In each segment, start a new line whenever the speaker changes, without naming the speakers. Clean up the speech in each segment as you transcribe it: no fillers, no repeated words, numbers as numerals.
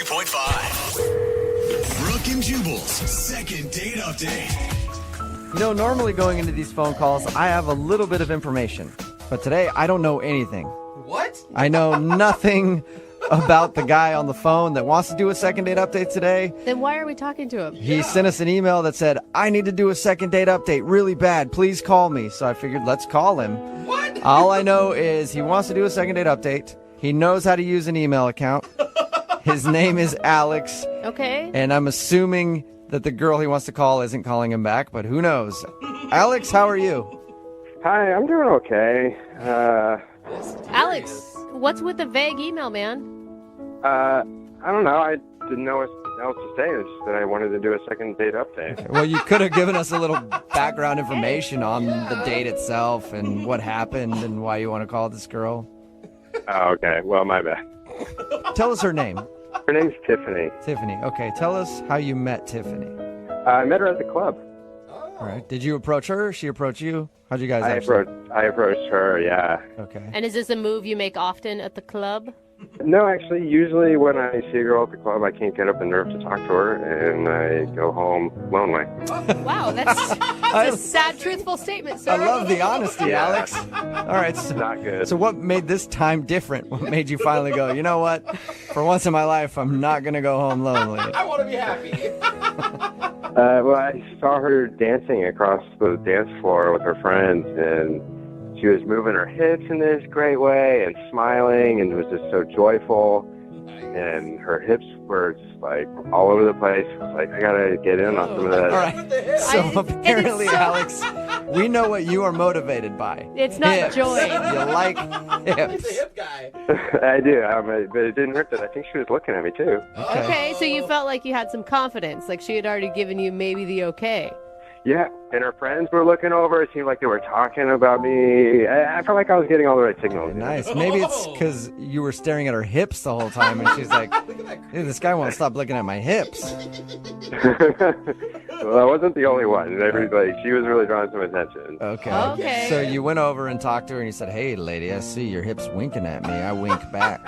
93.5. Brooke and Jubal's Second Date Update.
You know, normally going into these phone calls, I have a little bit of information. But today, I don't know anything.
What?
I know nothing about the guy on the phone that wants to do a second date update today.
Then why are we talking to him?
He sent us an email that said, I need to do a second date update really bad. Please call me. So I figured, let's call him.
What?
All I know is he wants to do a second date update. He knows how to use an email account. His name is Alex.
Okay.
And I'm assuming that the girl he wants to call isn't calling him back, but who knows? Alex, how are you?
Hi, I'm doing okay.
Alex, what's with the vague email, man?
I don't know. I didn't know what else to say. It's just that I wanted to do a second date update.
Well, you could have given us a little background information on the date itself and what happened and why you want to call this girl.
Oh, okay. Well, my bad.
Tell us her name.
Her name's Tiffany.
Tiffany. Okay, tell us how you met Tiffany.
I met her at the club.
All right. Did you approach her? She approach you? How'd you guys
I approached her, yeah.
Okay.
And is this a move you make often at the club?
No, actually, usually when I see a girl at the club, I can't get up the nerve to talk to her, and I go home lonely.
Wow, that's a sad, truthful statement, sir.
I love the honesty,
Yeah.
Alex. All right.
Not good.
So what made this time different? What made you finally go, you know what? For once in my life, I'm not going to go home lonely.
I want to be happy.
Well, I saw her dancing across the dance floor with her friends, and she was moving her hips in this great way and smiling, and it was just so joyful. And her hips were just like all over the place. I was like, I gotta get in on some of that.
All right. So apparently, Alex, we know what you are motivated by.
It's not
Hips.
joy.
You like
He's a
hips.
hip guy.
I do, but it didn't hurt that I think she was looking at me too.
Okay, so you felt like you had some confidence, like she had already given you maybe the okay.
Yeah, and her friends were looking over. It seemed like they were talking about me. I felt like I was getting all the right signals.
Nice. Maybe it's because you were staring at her hips the whole time, and she's like, "Hey, this guy won't stop looking at my hips."
Well, I wasn't the only one. She was really drawing some attention.
Okay.
Okay.
So you went over and talked to her, and you said, "Hey, lady, I see your hips winking at me. I wink back.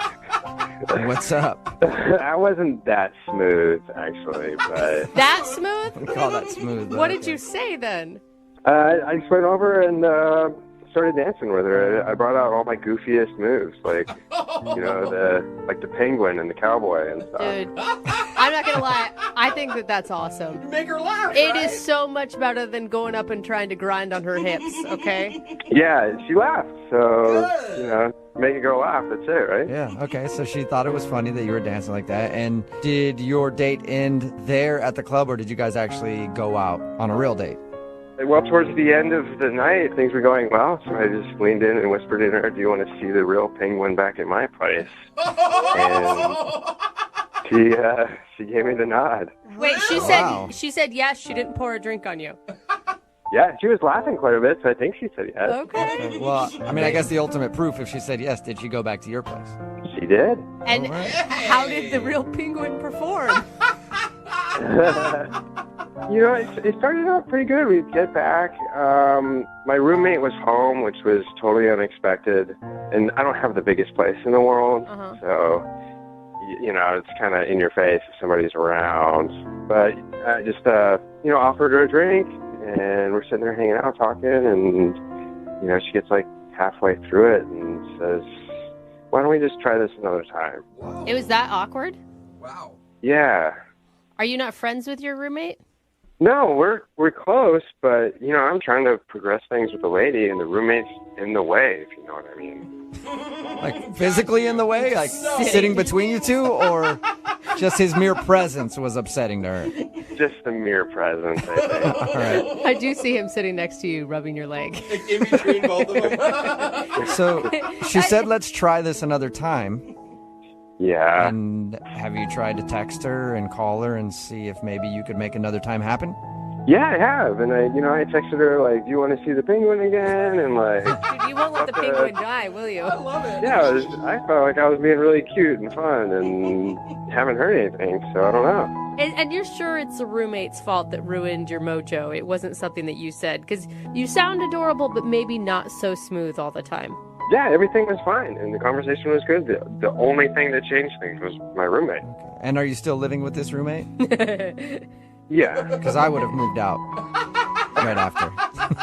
What's up?"
I wasn't that smooth, actually, but
That smooth?
We call that smooth.
What did you say then?
I just went over and started dancing with her. I brought out all my goofiest moves, like the penguin and the cowboy and stuff.
Dude, I'm not gonna lie, I think that's awesome.
You make her laugh,
It
right?
is so much better than going up and trying to grind on her hips, okay?
Yeah, she laughed, so make a girl laugh. That's it, right?
Yeah, okay. So she thought it was funny that you were dancing like that. And did your date end there at the club, or did you guys actually go out on a real date?
Well, towards the end of the night, things were going well, so I just leaned in and whispered in her, "Do you want to see the real penguin back at my place?" And she gave me the nod.
Wait,
Wow.
she said yes, she didn't pour a drink on you.
Yeah, she was laughing quite a bit, so I think she said yes.
Okay.
Well, I mean, I guess the ultimate proof, if she said yes, did she go back to your place?
She did.
And
All right.
how did the real penguin perform?
It started out pretty good. We'd get back. My roommate was home, which was totally unexpected. And I don't have the biggest place in the world, so, it's kind of in your face if somebody's around. But I just, offered her a drink, and we're sitting there hanging out talking, and, she gets like halfway through it and says, "Why don't we just try this another time?"
Wow.
It was that awkward?
Wow.
Yeah.
Are you not friends with your roommate?
No, we're close, but I'm trying to progress things with the lady, and the roommate's in the way, if you know what I mean.
Like physically in the way, like sitting between you two, or just his mere presence was upsetting to her?
Just the mere presence, I think.
All right.
I do see him sitting next to you, rubbing your leg.
Like in between both of them.
So she said, let's try this another time.
Yeah.
And have you tried to text her and call her and see if maybe you could make another time happen?
Yeah, I have. And I texted her, like, "Do you want to see the penguin again?" And like,
Dude, you won't let the penguin die, will you?
I love it.
yeah, I felt like I was being really cute and fun and haven't heard anything, so I don't know.
And you're sure it's the roommate's fault that ruined your mojo? It wasn't something that you said? Because you sound adorable, but maybe not so smooth all the time.
Yeah, everything was fine, and the conversation was good. The only thing that changed things was my roommate.
And are you still living with this roommate?
Yeah.
Because I would have moved out right after.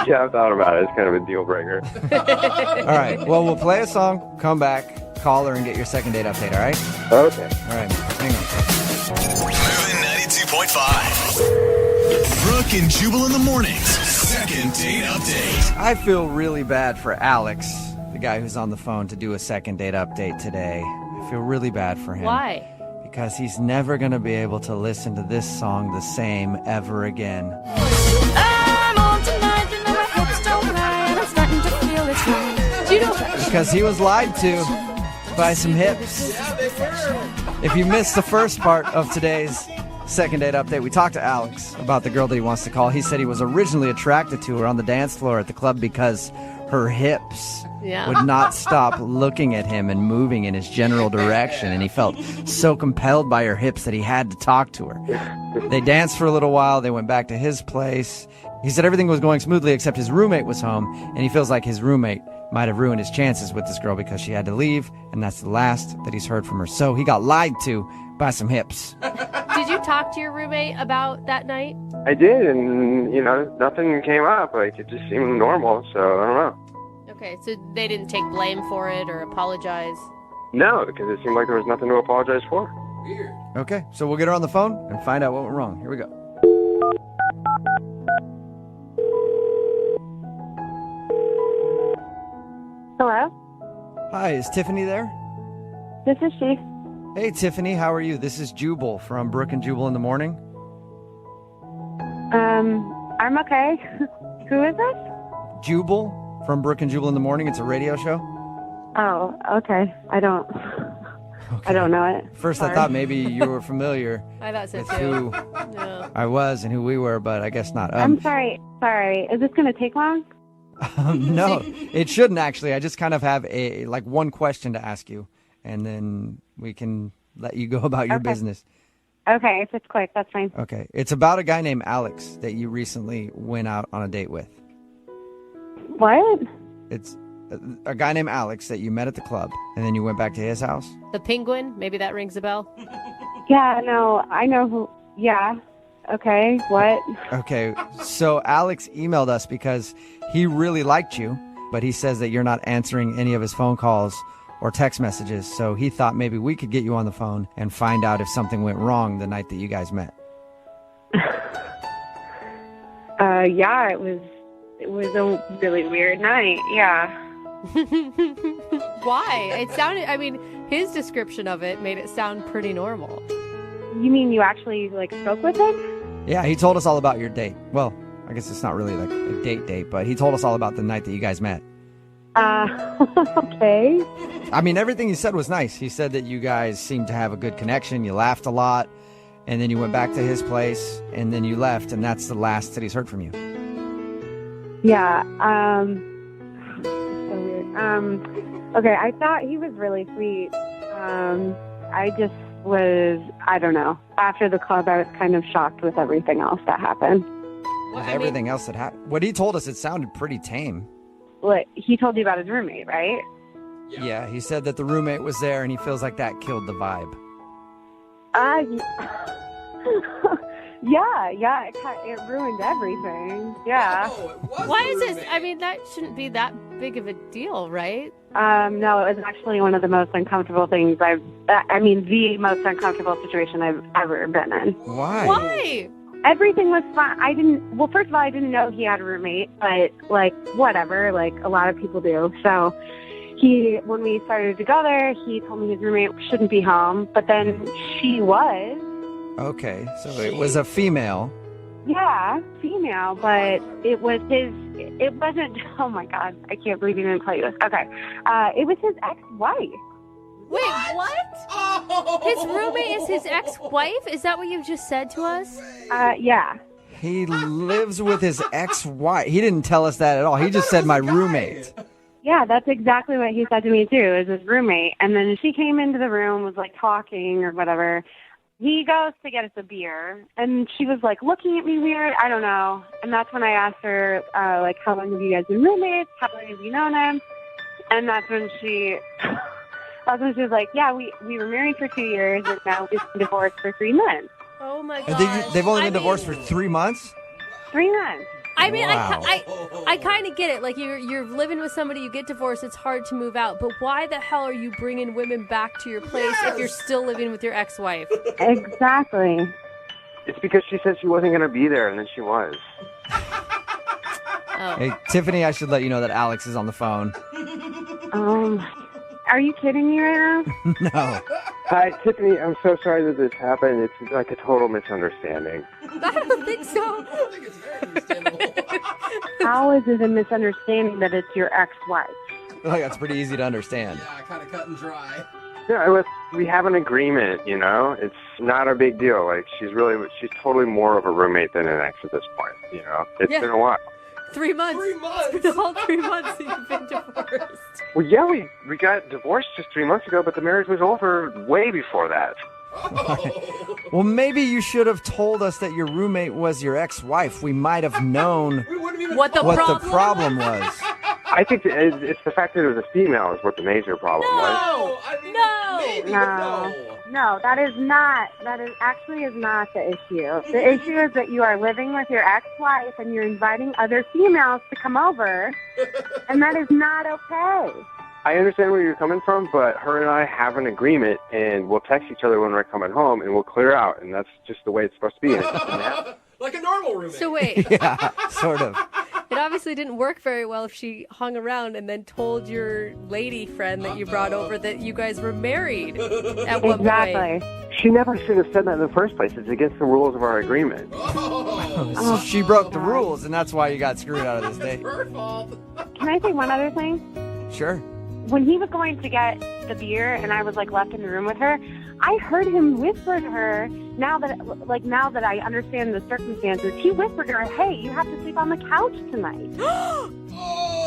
Yeah, I've thought about it. It's kind of a deal breaker.
All right. Well, we'll play a song, come back, call her, and get your second date update, all right?
Okay.
All right. Hang on.
Moving 92.5. Brooke and Jubal in the mornings. Second date update.
I feel really bad for Alex, the guy who's on the phone to do a second date update today. I feel really bad for him.
Why?
Because he's never going to be able to listen to this song the same ever again.
I'm on tonight, you know my hips don't lie, and I'm starting to feel it's right.
Do you know?
Because he was lied to by some hips. If you missed the first part of today's second date update, we talked to Alex about the girl that he wants to call. He said he was originally attracted to her on the dance floor at the club because her hips would not stop looking at him and moving in his general direction, and he felt so compelled by her hips that he had to talk to her. They danced for a little while. They went back to his place. He said everything was going smoothly except his roommate was home, and he feels like his roommate might have ruined his chances with this girl because she had to leave, and that's the last that he's heard from her. So he got lied to by some hips.
Did you talk to your roommate about that night?
I did, and, nothing came up. Like, it just seemed normal, so I don't know.
Okay, so they didn't take blame for it or apologize?
No, because it seemed like there was nothing to apologize for.
Weird.
Okay, so we'll get her on the phone and find out what went wrong. Here we go.
Hello,
Hi, is Tiffany there?
this is she.
Hey, Tiffany, how are you? This is Jubal from Brooke and Jubal in the Morning.
I'm okay. Who is this?
Jubal from Brooke and Jubal in the Morning. It's a radio show.
Oh, okay. I don't know it.
First,
Sorry.
I thought maybe you were familiar
I thought so
with
too.
who
No.
I was and who we were, but I guess not.
I'm sorry. Sorry. Is this going to take long?
No, it shouldn't actually. I just kind of have one question to ask you, and then we can let you go about your
Okay.
business.
Okay, if it's quick, that's fine.
Okay. It's about a guy named Alex that you recently went out on a date with.
What?
It's a guy named Alex that you met at the club, and then you went back to his house.
The penguin? Maybe that rings a bell?
Yeah, no, I know who. Yeah. Okay, what?
Okay, so Alex emailed us because he really liked you, but he says that you're not answering any of his phone calls or text messages, so he thought maybe we could get you on the phone and find out if something went wrong the night that you guys met.
Yeah, it was a really weird night. Yeah.
Why? It sounded, his description of it made it sound pretty normal.
You mean you actually, spoke with him?
Yeah, he told us all about your date. Well, I guess it's not really like a date, but he told us all about the night that you guys met.
Okay.
Everything he said was nice. He said that you guys seemed to have a good connection. You laughed a lot, and then you went back to his place, and then you left, and that's the last that he's heard from you.
Yeah, it's so weird. Okay, I thought he was really sweet. I just was, I don't know. After the club, I was kind of shocked with everything else that happened.
With everything else that happened. What he told us, it sounded pretty tame.
What, he told you about his roommate, right?
Yeah, he said that the roommate was there, and he feels like that killed the vibe.
Yeah, it ruined everything. Yeah.
Why is this? That shouldn't be that big of a deal, right?
No, it was actually one of the most uncomfortable things the most uncomfortable situation I've ever been in.
Why?
Why?
Everything was fine. First of all, I didn't know he had a roommate, but, whatever, a lot of people do. So, when we started to go there, he told me his roommate shouldn't be home, but then she was.
Okay, so it was a female.
Yeah, female, but it wasn't, oh my God, I can't believe he didn't tell you this. Okay, it was his ex-wife.
Wait, what?
Oh.
His roommate is his ex-wife? Is that what you just said to us?
Yeah.
He lives with his ex-wife. He didn't tell us that at all. He just said my roommate.
Yeah, that's exactly what he said to me too, is his roommate. And then she came into the room, was talking or whatever. He goes to get us a beer, and she was looking at me weird. I don't know. And that's when I asked her, how long have you guys been roommates? How long have you known him? And that's when she was like, yeah, we were married for 2 years and now we've been divorced for 3 months.
Oh my
And
god.
they've only been divorced for 3 months?
3 months.
I mean,
Wow.
I kind of get it. Like, you're living with somebody, you get divorced, it's hard to move out. But why the hell are you bringing women back to your place if you're still living with your ex-wife?
Exactly.
It's because she said she wasn't going to be there, and then she was.
Oh.
Hey, Tiffany, I should let you know that Alex is on the phone.
Are you kidding me right now?
No.
Hi, Tiffany. I'm so sorry that this happened. It's like a total misunderstanding.
I don't think so.
I think it's very understandable.
How is it a misunderstanding that it's your ex-wife?
I feel like that's pretty easy to understand.
Yeah, kind of cut and dry.
Yeah, we have an agreement, you know? It's not a big deal. Like, she's totally more of a roommate than an ex at this point, you know? It's
Yeah.
been a while.
3 months.
3 months.
It's been all 3 months that you've been divorced.
Well, yeah, we got divorced just 3 months ago, but the marriage was over way before that.
Oh.
Well, maybe you should have told us that your roommate was your ex-wife. We might have known
We wouldn't even
What the
what
problem?
the problem was.
I think it's the fact that it was a female is what the major problem was.
No, I mean,
No.
maybe,
No.
no.
No, that is not the issue. The issue is that you are living with your ex-wife and you're inviting other females to come over, and that is not okay.
I understand where you're coming from, but her and I have an agreement, and we'll text each other when we're coming home, and we'll clear out, and that's just the way it's supposed to be. And it doesn't happen.
Like a normal roommate.
So wait,
Yeah, sort of.
it obviously didn't work very well if she hung around and then told your lady friend that you brought over that you guys were married at one
Exactly.
point.
She never should have said that in the first place. It's against the rules of our agreement.
Oh,
So she broke the rules, and that's why you got screwed out of this date.
her fault.
Can I say one other thing?
Sure.
When he was going to get the beer and I was like left in the room with her, I heard him whisper to her, now that I understand the circumstances, he whispered to her, hey, you have to sleep on the couch tonight.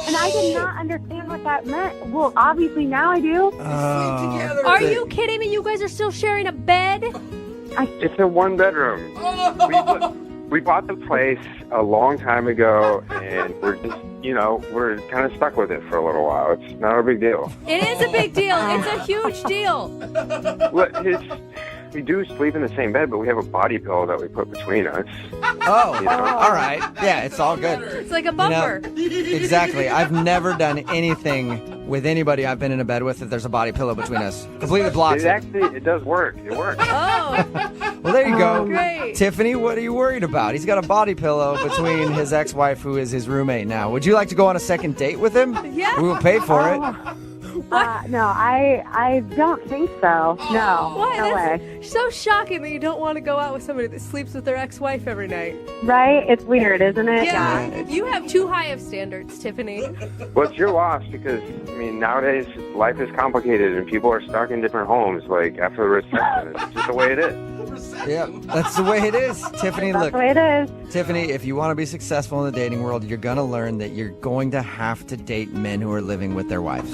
And I did not understand what that meant. Well, obviously now I do.
Oh,
together.
Are you kidding me? You guys are still sharing a bed?
It's a one-bedroom. We bought the place a long time ago, and we're just, we're kind of stuck with it for a little while. It's not a big deal.
It is a big deal. It's a huge deal.
Well, we do sleep in the same bed, but we have a body pillow that we put between us.
Oh,
You know?
all right. Yeah, it's all good.
It's like a bumper.
Exactly. I've never done anything with anybody I've been in a bed with that there's a body pillow between us. Completely blocks it.
It does work. It works.
Oh,
Well, there you go.
great.
Tiffany, what are you worried about? He's got a body pillow between his ex-wife, who is his roommate now. Would you like to go on a second date with him?
Yeah.
We will pay for it.
No, I don't think so. No,
Why?
no
That's
way.
so shocking that you don't want to go out with somebody that sleeps with their ex-wife every night.
Right? It's weird, isn't it?
Yeah, you have too high of standards, Tiffany.
Well, it's your loss because, nowadays life is complicated and people are stuck in different homes, like after the recession. It's just the way it is.
Yeah, that's the way it is. Tiffany,
That's
look,
the way it is.
Tiffany, if you want to be successful in the dating world, you're going to learn that you're going to have to date men who are living with their wives.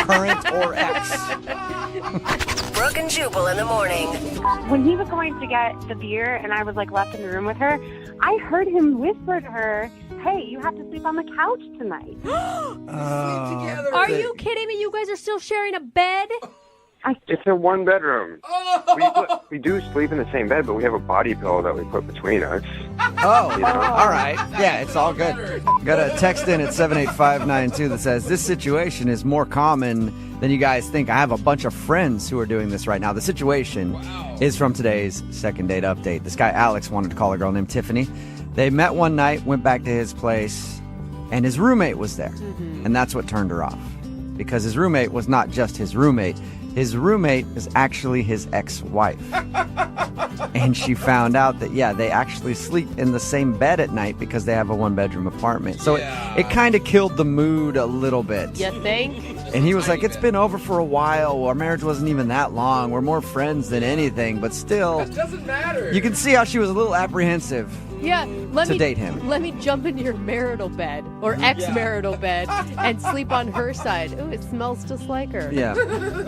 Current or ex.
Brooke and Jubal in the morning.
When he was going to get the beer and I was like left in the room with her, I heard him whisper to her, hey, you have to sleep on the couch tonight.
Oh,
Are you kidding me? You guys are still sharing a bed?
It's a one-bedroom. We do sleep in the same bed, but we have a body pillow that we put between us.
Oh, all right. Yeah, it's all good. Got a text in at 78592 that says, this situation is more common than you guys think. I have a bunch of friends who are doing this right now. The situation is from today's second date update. This guy, Alex, wanted to call a girl named Tiffany. They met one night, went back to his place, and his roommate was there. And that's what turned her off. Because his roommate was not just his roommate. His roommate is actually his ex-wife. And she found out that, they actually sleep in the same bed at night because they have a one-bedroom apartment. So it kind of killed the mood a little bit.
You think?
And he was like, it's been over for a while. Our marriage wasn't even that long. We're more friends than anything. But still,
It doesn't matter.
you can see how she was a little apprehensive.
Yeah,
To date him.
Let me jump into your marital bed or ex-marital bed and sleep on her side. Ooh, it smells just like her.
Yeah.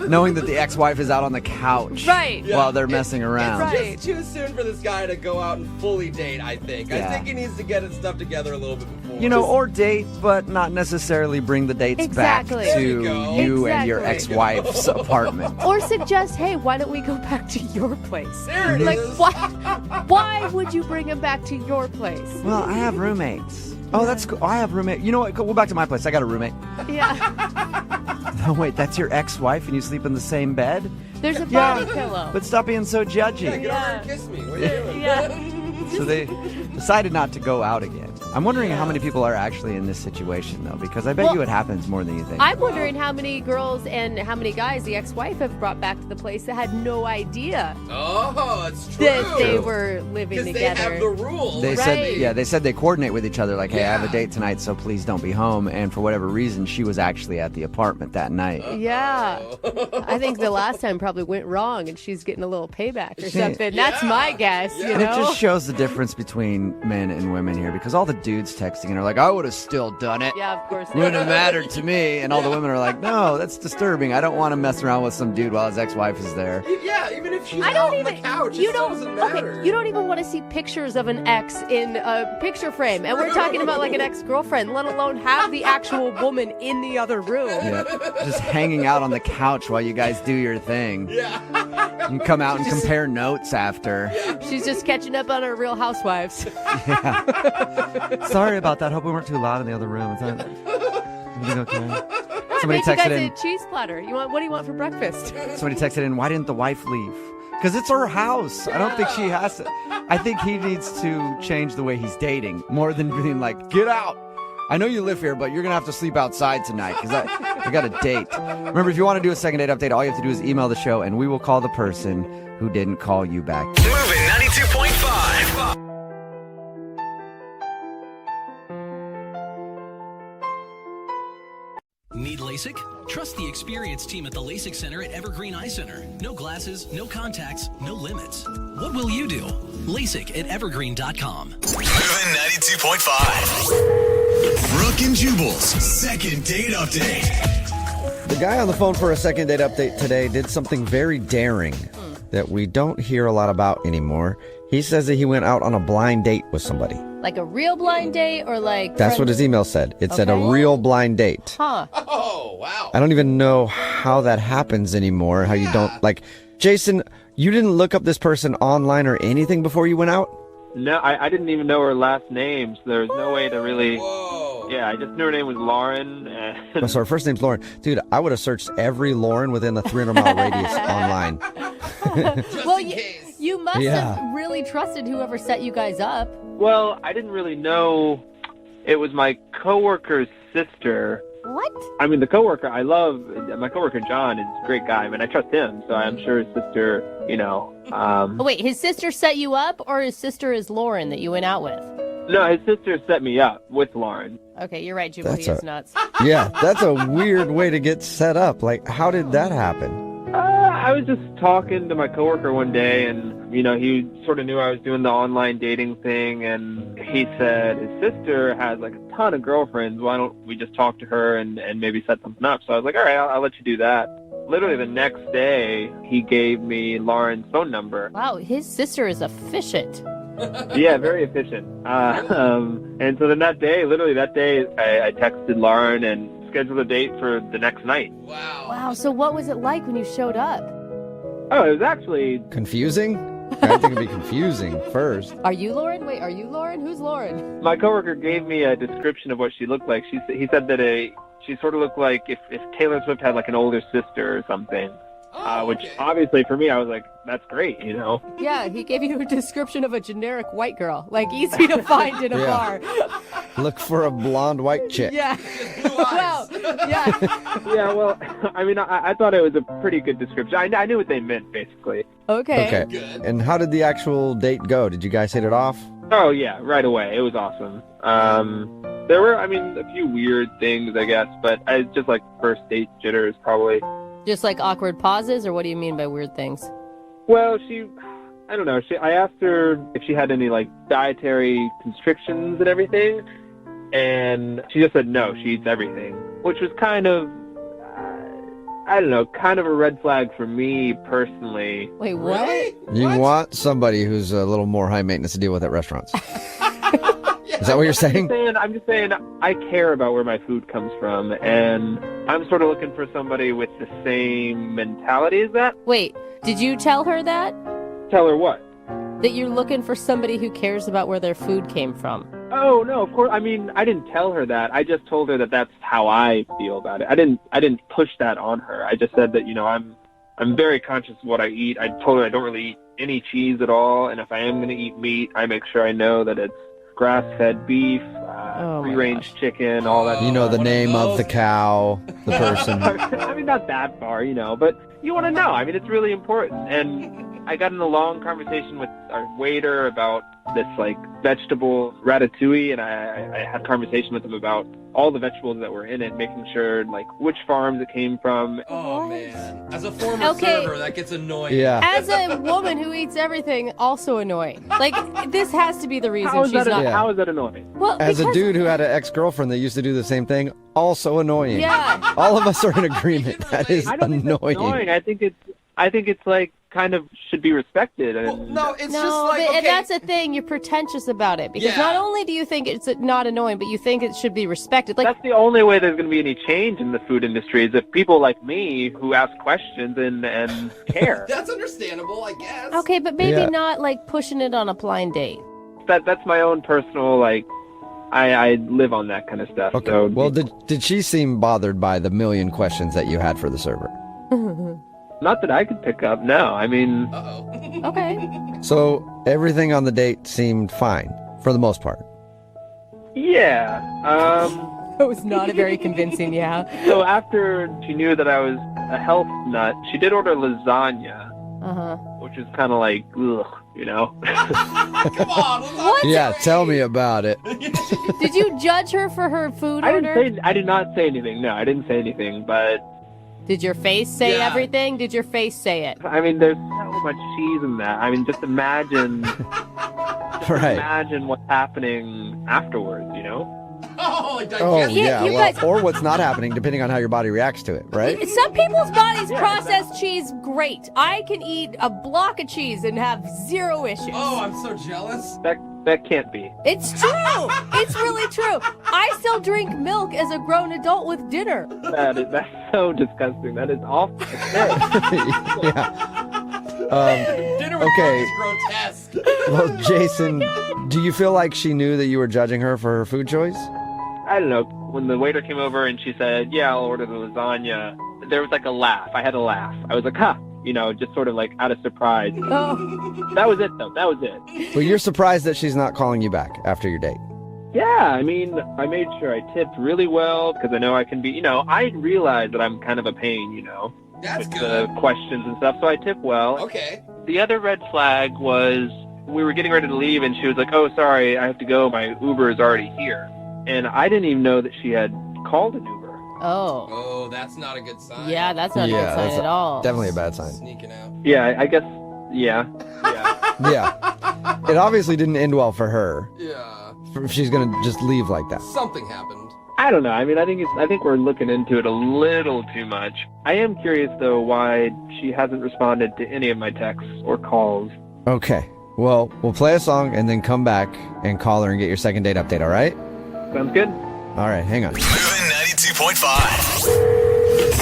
Knowing that the ex-wife is out on the couch
Right.
while they're messing around.
Right.
It's just too soon for this guy to go out and fully date, I think. I
Yeah.
think he needs to get his stuff together a little bit before.
You know, or date, but not necessarily bring the dates
Exactly.
back
There
to
you go.
you and your
Exactly.
ex-wife's apartment.
Or suggest, hey, why don't we go back to your place?
There it
Like,
is.
why would you bring him back to your place?
Well, I have roommates. Oh, that's cool. I have roommate. You know what? Go back to my place. I got a roommate.
Yeah.
Oh, wait, that's your ex-wife and you sleep in the same bed?
There's a
Yeah.
body pillow.
But stop being so
Yeah,
judgy.
get over here and kiss me. What are you doing?
Yeah.
So they decided not to go out again. I'm wondering how many people are actually in this situation, though, because I bet
Well,
you it happens more than you think.
I'm wondering how many girls and how many guys the ex-wife have brought back to the place that had no idea
Oh, it's true.
that they were living
Because they
together.
have the rules.
They
Right.
said, they said they coordinate with each other, like, hey, I have a
Yeah.
date tonight, so please don't be home. And for whatever reason, she was actually at the apartment that night.
Yeah. I think the last time probably went wrong and she's getting a little payback or something. That's my guess, you
And it
know?
just shows the difference between men and women here, because all the dudes texting and are like, I would have still done it.
Yeah, of course.
Wouldn't have mattered to me. And all the women are like, no, that's disturbing. I don't want to mess around with some dude while his ex-wife is there.
Yeah, even if she's
I
out
don't
on
even.
the couch,
You
it still
don't.
doesn't matter.
Okay, you don't even want to see pictures of an ex in a picture frame, and we're talking about like an ex-girlfriend, let alone have the actual woman in the other room.
Yeah. Just hanging out on the couch while you guys do your thing.
Yeah.
You can come out and compare notes after.
She's just catching up on her Real Housewives.
Sorry about that. Hope we weren't too loud in the other room. Is that everything okay?
I
Somebody
made you
texted
guys
in.
a cheese platter. What do you want for breakfast?
Somebody texted in, why didn't the wife leave? Because it's her house. I don't think she has to. I think he needs to change the way he's dating more than being like, get out. I know you live here, but you're going to have to sleep outside tonight because I got a date. Remember, if you want to do a second date update, all you have to do is email the show and we will call the person who didn't call you back.
Moving 92.5.
Need LASIK? Trust the experienced team at the LASIK Center at Evergreen Eye Center. No glasses, no contacts, no limits. What will you do? LASIK at evergreen.com.
Moving 92.5. Brooke and Jubal's second date update.
The guy on the phone for a second date update today did something very daring that we don't hear a lot about anymore. He says that he went out on a blind date with somebody.
Like a real blind date or like...
That's what his email said. It said a real blind date.
Huh.
Oh, wow.
I don't even know how that happens anymore. How you don't, like, Jason, you didn't look up this person online or anything before you went out?
No, I didn't even know her last name, so there was no way to really...
Whoa.
Yeah, I just knew her name was Lauren.
Oh, so her first name's Lauren. Dude, I would have searched every Lauren within a 300-mile radius online.
Well,
in case.
you must
Yeah.
have really trusted whoever set you guys up.
Well, I didn't really know it was my coworker's sister.
What?
I mean, the coworker I love, my coworker John is a great guy. I mean, I trust him, so I'm sure his sister, you know.
Oh, wait, his sister set you up, or his sister is Lauren that you went out with?
No, his sister set me up with Lauren.
Okay, you're right, Jubilee.
That's
It's
a-
nuts.
Yeah, that's a weird way to get set up. Like, how did that happen?
I was just talking to my coworker one day, and, you know, he sort of knew I was doing the online dating thing, and he said his sister has, like, a ton of girlfriends. Why don't we just talk to her and maybe set something up? So I was like, all right, I'll let you do that. Literally the next day, he gave me Lauren's phone number.
Wow, his sister is efficient.
Yeah, very efficient. And so then literally that day, I texted Lauren and scheduled a date for the next night.
Wow.
Wow, so what was it like when you showed up?
Oh, it was actually...
Confusing? I think it'd be confusing first.
Are you Lauren? Wait, are you Lauren? Who's Lauren?
My coworker gave me a description of what she looked like. He said that she sort of looked like if Taylor Swift had like an older sister or something. Which
okay.
obviously for me, I was like, that's great, you know?
Yeah, he gave you a description of a generic white girl, like easy to find in a bar.
Look for a blonde white chick.
Yeah.
Blue eyes.
Well, yeah.
Yeah, well, I mean, I thought it was a pretty good description. I knew what they meant, basically.
Okay.
Okay. And how did the actual date go? Did you guys hit it off?
Oh, yeah, right away. It was awesome. There were, a few weird things, I guess, but I just like first date jitters, probably.
Just like awkward pauses, or what do you mean by weird things?
Well, I don't know. I asked her if she had any, like, dietary constrictions and everything, and she just said no, she eats everything, which was kind of, kind of a red flag for me personally.
Wait, what?
Really?
You want somebody who's a little more high maintenance to deal with at restaurants. Is that what you're saying?
I'm just saying I care about where my food comes from, and I'm sort of looking for somebody with the same mentality as that.
Wait, did you tell her that?
Tell her what?
That you're looking for somebody who cares about where their food came from.
Oh, no, of course. I didn't tell her that. I just told her that that's how I feel about it. I didn't push that on her. I just said that, I'm very conscious of what I eat. I told her I don't really eat any cheese at all, and if I am going to eat meat, I make sure I know that it's grass-fed beef, free-range chicken, all that.
You know the name of the cow, the person.
Not that far, but you want to know. It's really important. And I got in a long conversation with our waiter about this, like, vegetable ratatouille, and I had a conversation with him about all the vegetables that were in it, making sure, like, which farms it came from.
Oh, man. As a former server, that gets annoying.
Yeah.
As a woman who eats everything, also annoying. Like, this has to be the reason
How is
she's not...
How is that annoying?
Well,
As a dude who had an ex-girlfriend that used to do the same thing, also annoying.
Yeah.
All of us are in agreement. That is
I don't think
annoying.
it's annoying. I think it's like kind of should be respected. And
Well, no, it's
No,
just like,
but,
okay.
and that's the thing. You're pretentious about it because
Yeah.
not only do you think it's not annoying, but you think it should be respected. Like,
that's the only way there's going to be any change in the food industry is if people like me who ask questions and care.
That's understandable, I guess.
okay, but maybe
Yeah.
not like pushing it on a blind date.
That's my own personal, like, I live on that kind of stuff.
Okay.
So
Well, did she seem bothered by the million questions that you had for the server?
not that I could pick up. No,
Uh-oh.
Okay.
So everything on the date seemed fine for the most part.
yeah.
That was not a very convincing yeah.
So after she knew that I was a health nut, she did order lasagna,
Uh-huh.
which is kind of like, ugh,
Come on.
What?
Yeah, tell me about it.
Did you judge her for her food
I
order?
did not say anything. No, I didn't say anything, but
Did your face say
Yeah.
everything? Did your face say it?
there's so much cheese in that. Just imagine
Right.
imagine what's happening afterwards,
Oh, like
Oh,
digest-
yeah.
you
Well,
guys-
or what's not happening, depending on how your body reacts to it, right?
Some people's bodies process cheese great. I can eat a block of cheese and have zero issues.
Oh, I'm so jealous.
That can't be.
It's true. It's really true. I still drink milk as a grown adult with dinner.
That's so disgusting. That is awful to say.
Yeah.
Dinner with
Okay.
Mark is grotesque.
Well, Jason, do you feel like she knew that you were judging her for her food choice?
I don't know. When the waiter came over and she said, "Yeah, I'll order the lasagna," there was like a laugh. I had a laugh. I was like, "Ha!" Just sort of like out of surprise.
Oh.
That was it, though. That was it.
Well, you're surprised that she's not calling you back after your date.
Yeah, I made sure I tipped really well because I know I can be. I realize that I'm kind of a pain.
That's
with
good.
the questions and stuff. So I tip well.
Okay.
The other red flag was we were getting ready to leave, and she was like, "Oh, sorry, I have to go. My Uber is already here." And I didn't even know that she had called an Uber.
Oh.
Oh, that's not a good sign.
Yeah, that's not a good sign at all.
Definitely a bad sign.
Sneaking out.
Yeah, I guess. Yeah.
Yeah. It obviously didn't end well for her.
Yeah.
If she's gonna just leave like that.
Something happened.
I don't know. I think we're looking into it a little too much. I am curious though why she hasn't responded to any of my texts or calls.
Okay. Well, we'll play a song and then come back and call her and get your second date update, all right?
Sounds good.
All right, hang on.
Moving 92.5.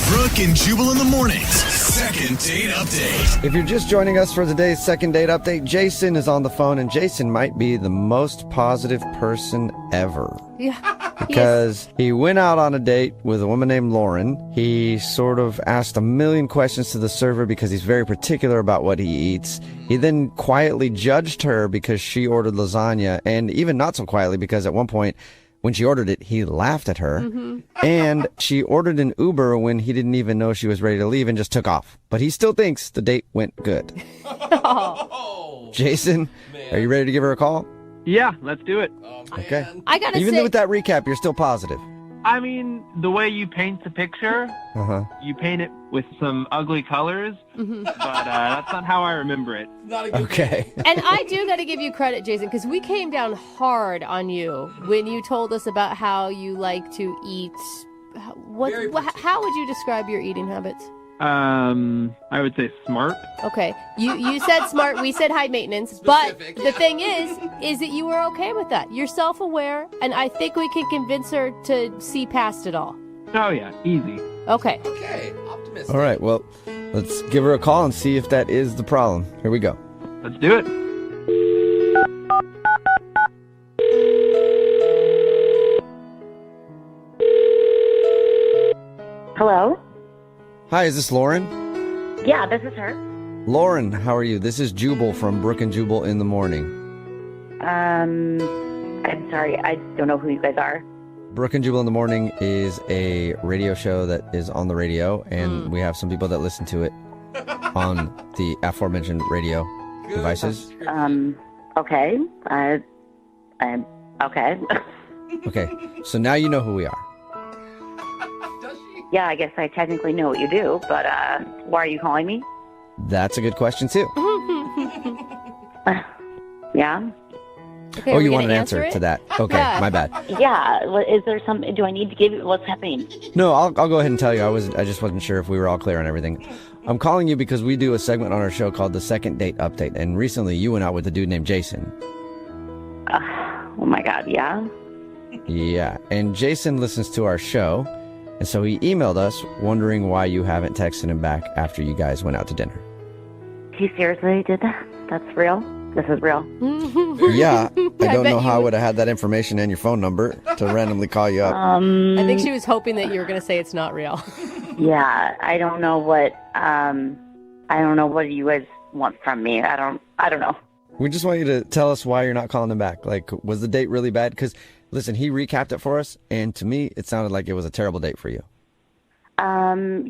Brooke and Jubal in the mornings. Second date update.
If you're just joining us for today's second date update, Jason is on the phone, and Jason might be the most positive person ever.
Yeah.
Because he went out on a date with a woman named Lauren. He sort of asked a million questions to the server because he's very particular about what he eats. He then quietly judged her because she ordered lasagna, and even not so quietly because at one point when she ordered it, he laughed at her.
Mm-hmm.
And she ordered an Uber when he didn't even know she was ready to leave and just took off. But he still thinks the date went good.
Oh.
Jason,
Man.
are you ready to give her a call?
Yeah, let's do it.
Oh,
Okay.
man.
I gotta
Even
say,
with that recap, you're still positive.
I mean, the way you paint the picture,
Uh-huh.
you paint it with some ugly colors, but that's not how I remember it.
Not a good
Okay.
and I do got to give you credit, Jason, because we came down hard on you when you told us about how you like to eat.
Very
How would you describe your eating habits?
I would say smart.
Okay, you said smart, we said high maintenance, but
Specific,
the
yeah.
thing is that you were okay with that. You're self-aware, and I think we can convince her to see past it all.
Oh yeah, easy.
Okay.
Okay, optimistic.
All right, well, let's give her a call and see if that is the problem. Here we go.
Let's do it.
Hello?
Hi, is this Lauren?
Yeah, this is her.
Lauren, how are you? This is Jubal from Brooke and Jubal in the Morning.
I'm sorry, I don't know who you guys are.
Brooke and Jubal in the Morning is a radio show that is on the radio, and we have some people that listen to it on the aforementioned radio devices.
Okay. I'm okay.
Okay, so now you know who we are.
Yeah, I guess I technically know what you do, but why are you calling me?
That's a good question, too.
Yeah?
Okay,
Oh,
are we
you
gonna
want an answer to that? Okay,
Yeah.
my bad.
Yeah. Is there some? Do I need to give you what's happening?
No, I'll go ahead and tell you. I just wasn't sure if we were all clear on everything. I'm calling you because we do a segment on our show called the Second Date Update, and recently you went out with a dude named Jason.
Oh my God. Yeah.
Yeah, and Jason listens to our show, and so he emailed us wondering why you haven't texted him back after you guys went out to dinner.
He seriously did that? That's real. This is real.
Yeah, I don't
bet
know how I
you-
would have had that information and your phone number to randomly call you up.
I think she was hoping that you were going to say it's not real.
Yeah. I don't know what. I don't know what you guys want from me. I don't know.
We just want you to tell us why you're not calling him back. Like, was the date really bad? Because, listen, he recapped it for us, and to me, it sounded like it was a terrible date for you.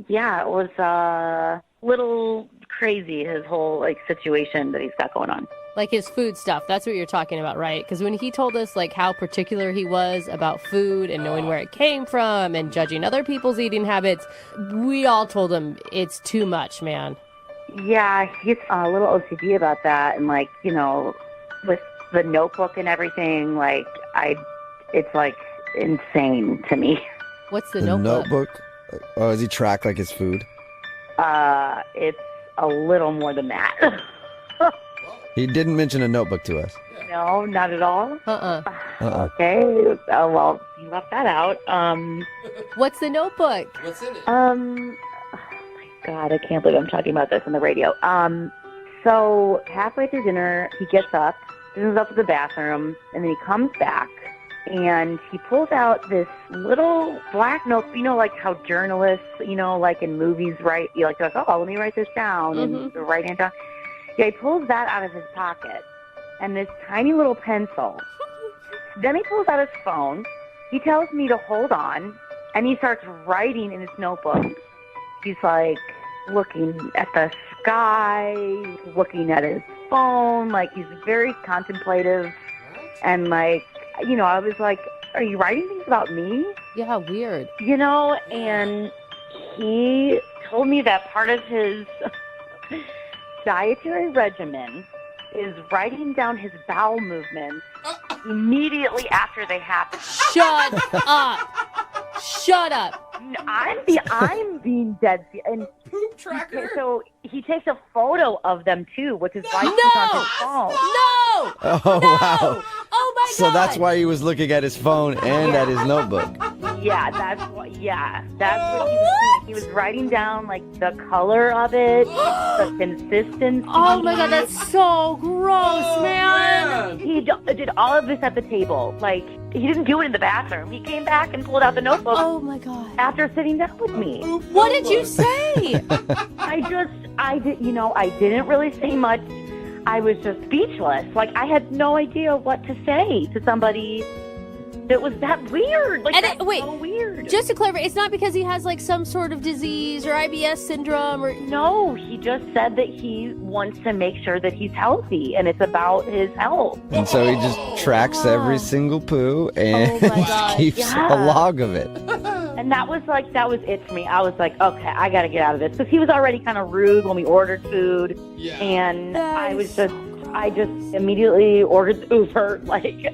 Yeah, it was a little crazy, his whole situation that he's got going on.
Like his food stuff. That's what you're talking about, right? Because when he told us like how particular he was about food and knowing where it came from and judging other people's eating habits, we all told him it's too much, man.
Yeah, he's a little OCD about that, and with the notebook and everything, it's insane to me.
What's the
The
notebook?
notebook? Oh, does he track like his food?
It's a little more than that.
He didn't mention a notebook to us.
No, not at all.
Uh-uh.
Okay, well, you left that out.
What's the notebook?
What's in it?
Oh my God, I can't believe I'm talking about this on the radio. So halfway through dinner, he gets up, goes up to the bathroom, and then he comes back, and he pulls out this little black note. You know, like how journalists, like in movies, write. You like, oh, let me write this down, and they're writing it down. Yeah, he pulls that out of his pocket, and this tiny little pencil. Then he pulls out his phone. He tells me to hold on, and he starts writing in his notebook. He's like looking at the sky, looking at his phone, he's very contemplative. And I was like, are you writing things about me?
Yeah, weird.
And he told me that part of his dietary regimen is writing down his bowel movements immediately after they happen.
Shut up. Shut up.
No, I'm being dead serious. And
Poop tracker.
so he takes a photo of them too, which is why he's on his phone.
No!
Oh,
No!
wow.
Oh my
So
God!
that's why he was looking at his phone and at his notebook.
Yeah, that's what he was doing. He was writing down the color of it, the consistency.
Oh my God, that's so gross, man!
He did all of this at the table. He didn't do it in the bathroom. He came back and pulled out the notebook
Oh my God.
after sitting down with me.
What did you say?
I didn't really say much. I was just speechless. I had no idea what to say to somebody
that was that weird. Like,
And
that's
wait,
so weird.
just to clarify, it's not because he has like some sort of disease or IBS syndrome or
No, he just said that he wants to make sure that he's healthy, and it's about his health.
And so he just tracks every single poo and
Oh my God.
keeps
Yeah.
a log of it.
And that was it for me. I was like, okay, I got to get out of this. Because he was already kind of rude when we ordered food.
Yeah.
And
That
I just immediately ordered the Uber, like,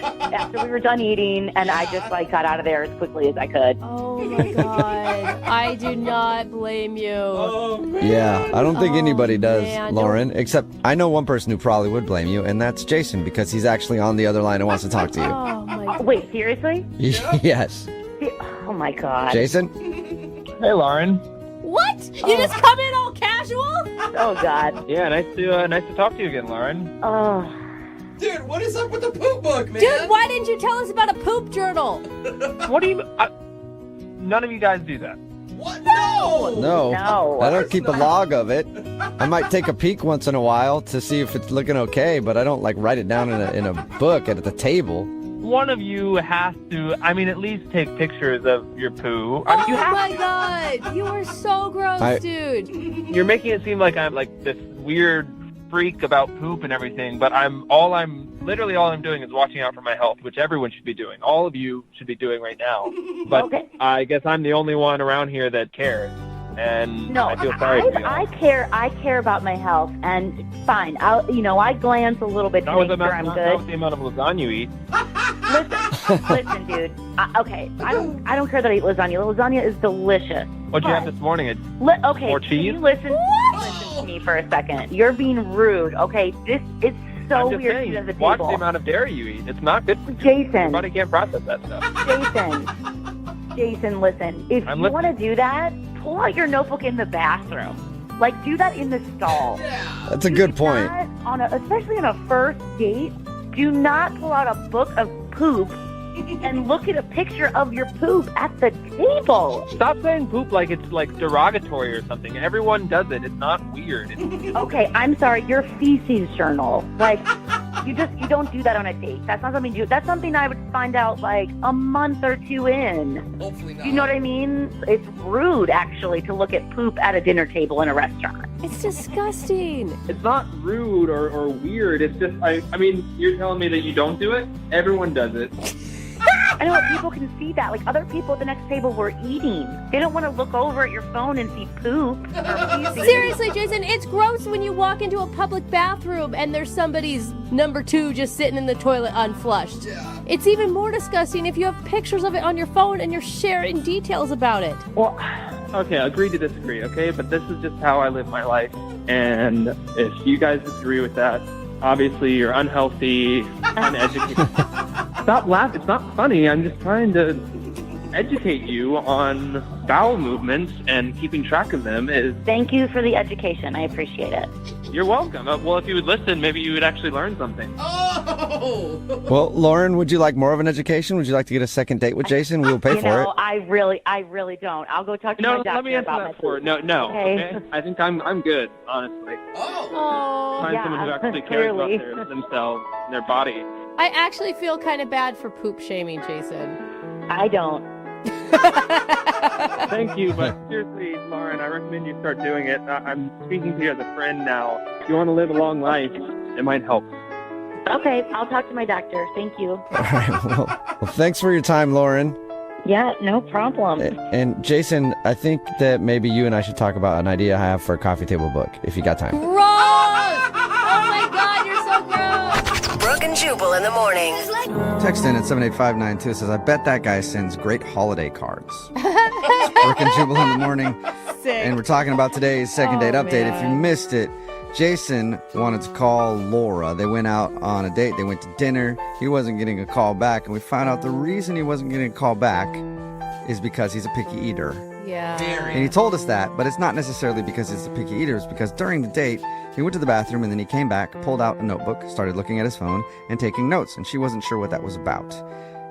after we were done eating. And I just, like, got out of there as quickly as I could.
Oh my God. I do not blame you.
Oh, man.
Yeah, I don't think anybody does,
man,
Lauren, except I know one person who probably would blame you, and that's Jason, because he's actually on the other line and wants to talk to you.
Oh my God.
Wait, seriously?
Yes.
Oh, my God.
Jason?
Hey, Lauren.
What? You just come in all casual?
Oh, God.
Yeah, nice to talk to you again, Lauren.
Oh.
Dude, what is up with the poop book, man?
Dude, why didn't you tell us about a poop journal?
What do you? None of you guys do that.
What? No!
No. I don't keep a log of it. I might take a peek once in a while to see if it's looking okay, but I don't, like, write it down in a book at the table.
One of you has to, at least take pictures of your poo. I mean, you
Oh
have
my God. You are so gross, dude.
You're making it seem like I'm like this weird freak about poop and everything, but literally all I'm doing is watching out for my health, which everyone should be doing. All of you should be doing right now. But
Okay.
I guess I'm the only one around here that cares. And
No,
I feel sorry for you.
I care about my health, and fine. I glance a little bit to make sure I'm
not
good.
with the amount of lasagna you eat.
Listen, dude. Okay, I don't care that I eat lasagna. Lasagna is delicious.
What'd you have this morning?
Okay,
More
can
cheese?
you listen to me for a second? You're being rude. Okay, this is so
I'm just
weird
saying,
to at the
watch
table.
the amount of dairy you eat. It's not good for you.
Jason.
Your body can't process that stuff.
Jason, listen. If
I'm
you want to do that, pull out your notebook in the bathroom. Like, do that in the stall.
That's a good point.
Especially on a first date, do not pull out a book of poop and look at a picture of your poop at the table.
Stop saying poop like it's like derogatory or something. Everyone does it. It's not weird.
Okay, I'm sorry. Your feces journal. Like, you don't do that on a date. That's not something that's something I would find out like a month or two in.
Hopefully not.
You know what I mean? It's rude, actually, to look at poop at a dinner table in a restaurant.
It's disgusting.
It's not rude or weird. It's just, I mean, you're telling me that you don't do it? Everyone does it.
I know people can see that. Like, other people at the next table were eating. They don't want to look over at your phone and see poop. Or
Seriously, Jason, it's gross when you walk into a public bathroom and there's somebody's number 2 just sitting in the toilet unflushed. It's even more disgusting if you have pictures of it on your phone and you're sharing details about it.
Well, okay, agree to disagree, okay? But this is just how I live my life. And if you guys disagree with that, obviously you're unhealthy, uneducated. Stop laughing. It's not funny. I'm just trying to educate you on bowel movements, and keeping track of them is...
Thank you for the education. I appreciate it.
You're welcome. Well, if you would listen, maybe you would actually learn something.
Oh!
Well, Lauren, would you like more of an education? Would you like to get a second date with Jason? We'll pay for it.
I really don't. I'll go talk to my doctor
let me answer
about
that
my
for
food.
No.
Okay.
I think I'm good, honestly.
Oh,
Find someone who actually cares
clearly.
about themselves and their body.
I actually feel kind of bad for poop shaming, Jason.
I don't.
Thank you, but seriously, Lauren, I recommend you start doing it. I'm speaking to you as a friend now. If you want to live a long life, it might help.
Okay, I'll talk to my doctor. Thank you.
All right, well, thanks for your time, Lauren.
Yeah, no problem.
And Jason, I think that maybe you and I should talk about an idea I have for a coffee table book, if you got time.
Gross! Oh my God, you're so gross!
Brooke and Jubal in the morning.
Text in at 78592 says, I bet that guy sends great holiday cards. It's Brooke and Jubal in the morning.
Sick.
And we're talking about today's second date update.
man.
If you missed it, Jason wanted to call Laura. They went out on a date. They went to dinner. He wasn't getting a call back. And we found out the reason he wasn't getting a call back is because he's a picky eater.
Yeah.
And he told us that, but it's not necessarily because he's a picky eater. It's because during the date, he went to the bathroom and then he came back, pulled out a notebook, started looking at his phone and taking notes. And she wasn't sure what that was about.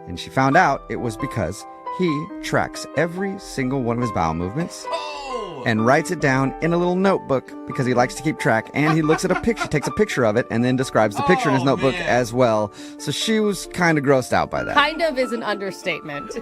And she found out it was because he tracks every single one of his bowel movements. and writes it down in a little notebook because he likes to keep track. And he looks at a picture, takes a picture of it, and then describes the picture in his notebook as well. So she was kind of grossed out by that.
Kind of is an understatement.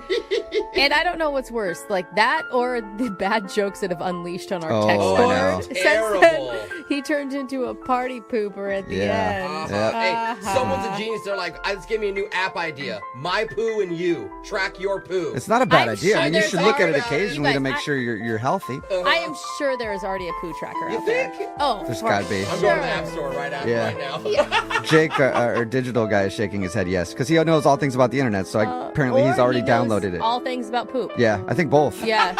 And I don't know what's worse, like that or the bad jokes that have unleashed on our text board. Since then, he turned into a party pooper at the end.
Hey, someone's a genius. They're like, just give me a new app idea. My poo and you. Track your poo.
It's not a bad idea.
Sure
I mean, you should look at it occasionally to
guys,
make sure you're healthy.
I am sure there is already a poo tracker out
think?
there. Oh,
There's got to be.
I'm going to the app store right now.
Jake, our digital guy, is shaking his head yes, because he knows all things about the internet, so apparently he's already downloaded it.
All things about poop.
Yeah, I think both.
Yeah.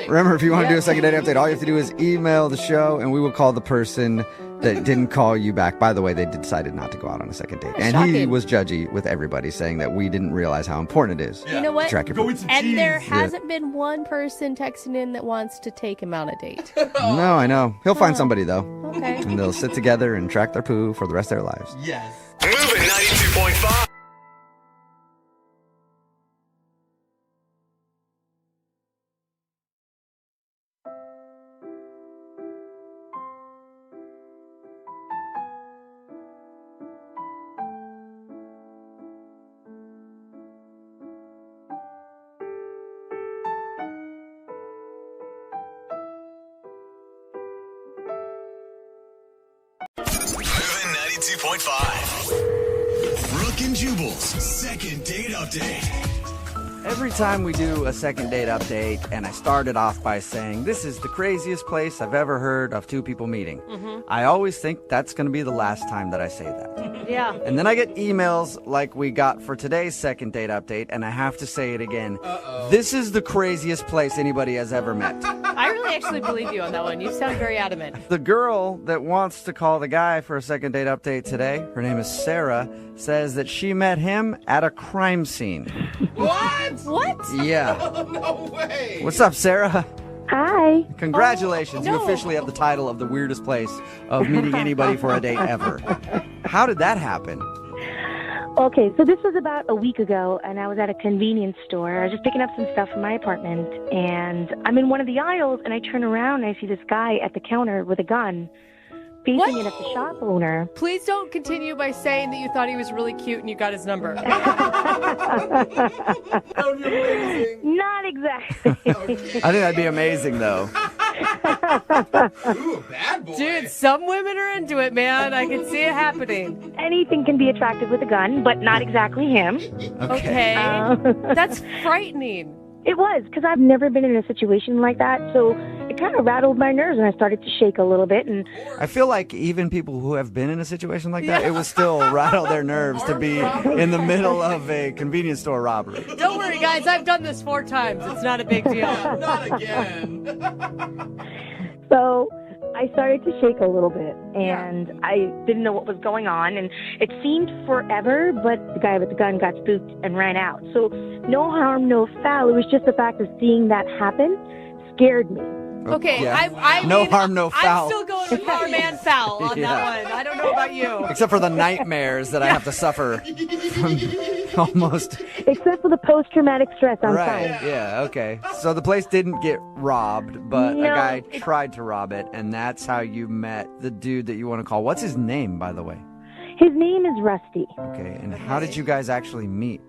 Remember, if you want to do a second date update, all you have to do is email the show, and we will call the person that didn't call you back. By the way, they decided not to go out on a second date. And he was judgy with everybody, saying that we didn't realize how important it is.
You know what?
To track your poop.
And there hasn't been one person texting in that wants to take him on a date.
No, I know. He'll find somebody, though.
Okay.
And they'll sit together and track their poo for the rest of their lives.
Yes. Moving 92.5. Moving 92.5. Brooke and Jubal's second date update.
Every time we do a second date update, and I started off by saying, this is the craziest place I've ever heard of two people meeting. I always think that's going to be the last time that I say that.
Yeah.
And then I get emails like we got for today's second date update, and I have to say it again. This is the craziest place anybody has ever met.
I really actually believe you on that one. You sound very adamant.
The girl that wants to call the guy for a second date update today, her name is Sarah, says that she met him at a crime scene.
What?
What?
Yeah.
No way.
What's up, Sarah?
Hi.
Congratulations.
Oh, no.
You officially have the title of the weirdest place of meeting anybody for a date ever. How did that happen?
Okay, so this was about a week ago, and I was at a convenience store. I was just picking up some stuff from my apartment, and I'm in one of the aisles, and I turn around, and I see this guy at the counter with a gun, facing it at the shop owner.
Please don't continue by saying that you thought he was really cute and you got his number.
Not exactly.
I think that'd be amazing, though.
Ooh, bad boy.
Dude, some women are into it, man. I can see it happening.
Anything can be attractive with a gun, but not exactly him.
Okay. That's frightening.
It was, because I've never been in a situation like that, so it kind of rattled my nerves, and I started to shake a little bit. And
I feel like even people who have been in a situation like that, it would still rattle their nerves to be in the middle of a convenience store robbery.
Don't worry, guys. I've done this 4 times. It's not a big deal.
Not again.
so I started to shake a little bit, and I didn't know what was going on, and it seemed forever, but the guy with the gun got spooked and ran out. So no harm, no foul. It was just the fact of seeing that happen scared me.
Okay,
Yeah.
I
No
mean,
harm, no foul.
I'm still going with farm and foul on that one. I don't know about you.
Except for the nightmares that I have to suffer from almost.
Except for the post-traumatic stress, I'm
Right,
fine.
yeah, okay. So the place didn't get robbed, but
No,
a guy tried to rob it, and that's how you met the dude that you want to call. What's his name, by the way?
His name is Rusty.
Okay, and how did you guys actually meet?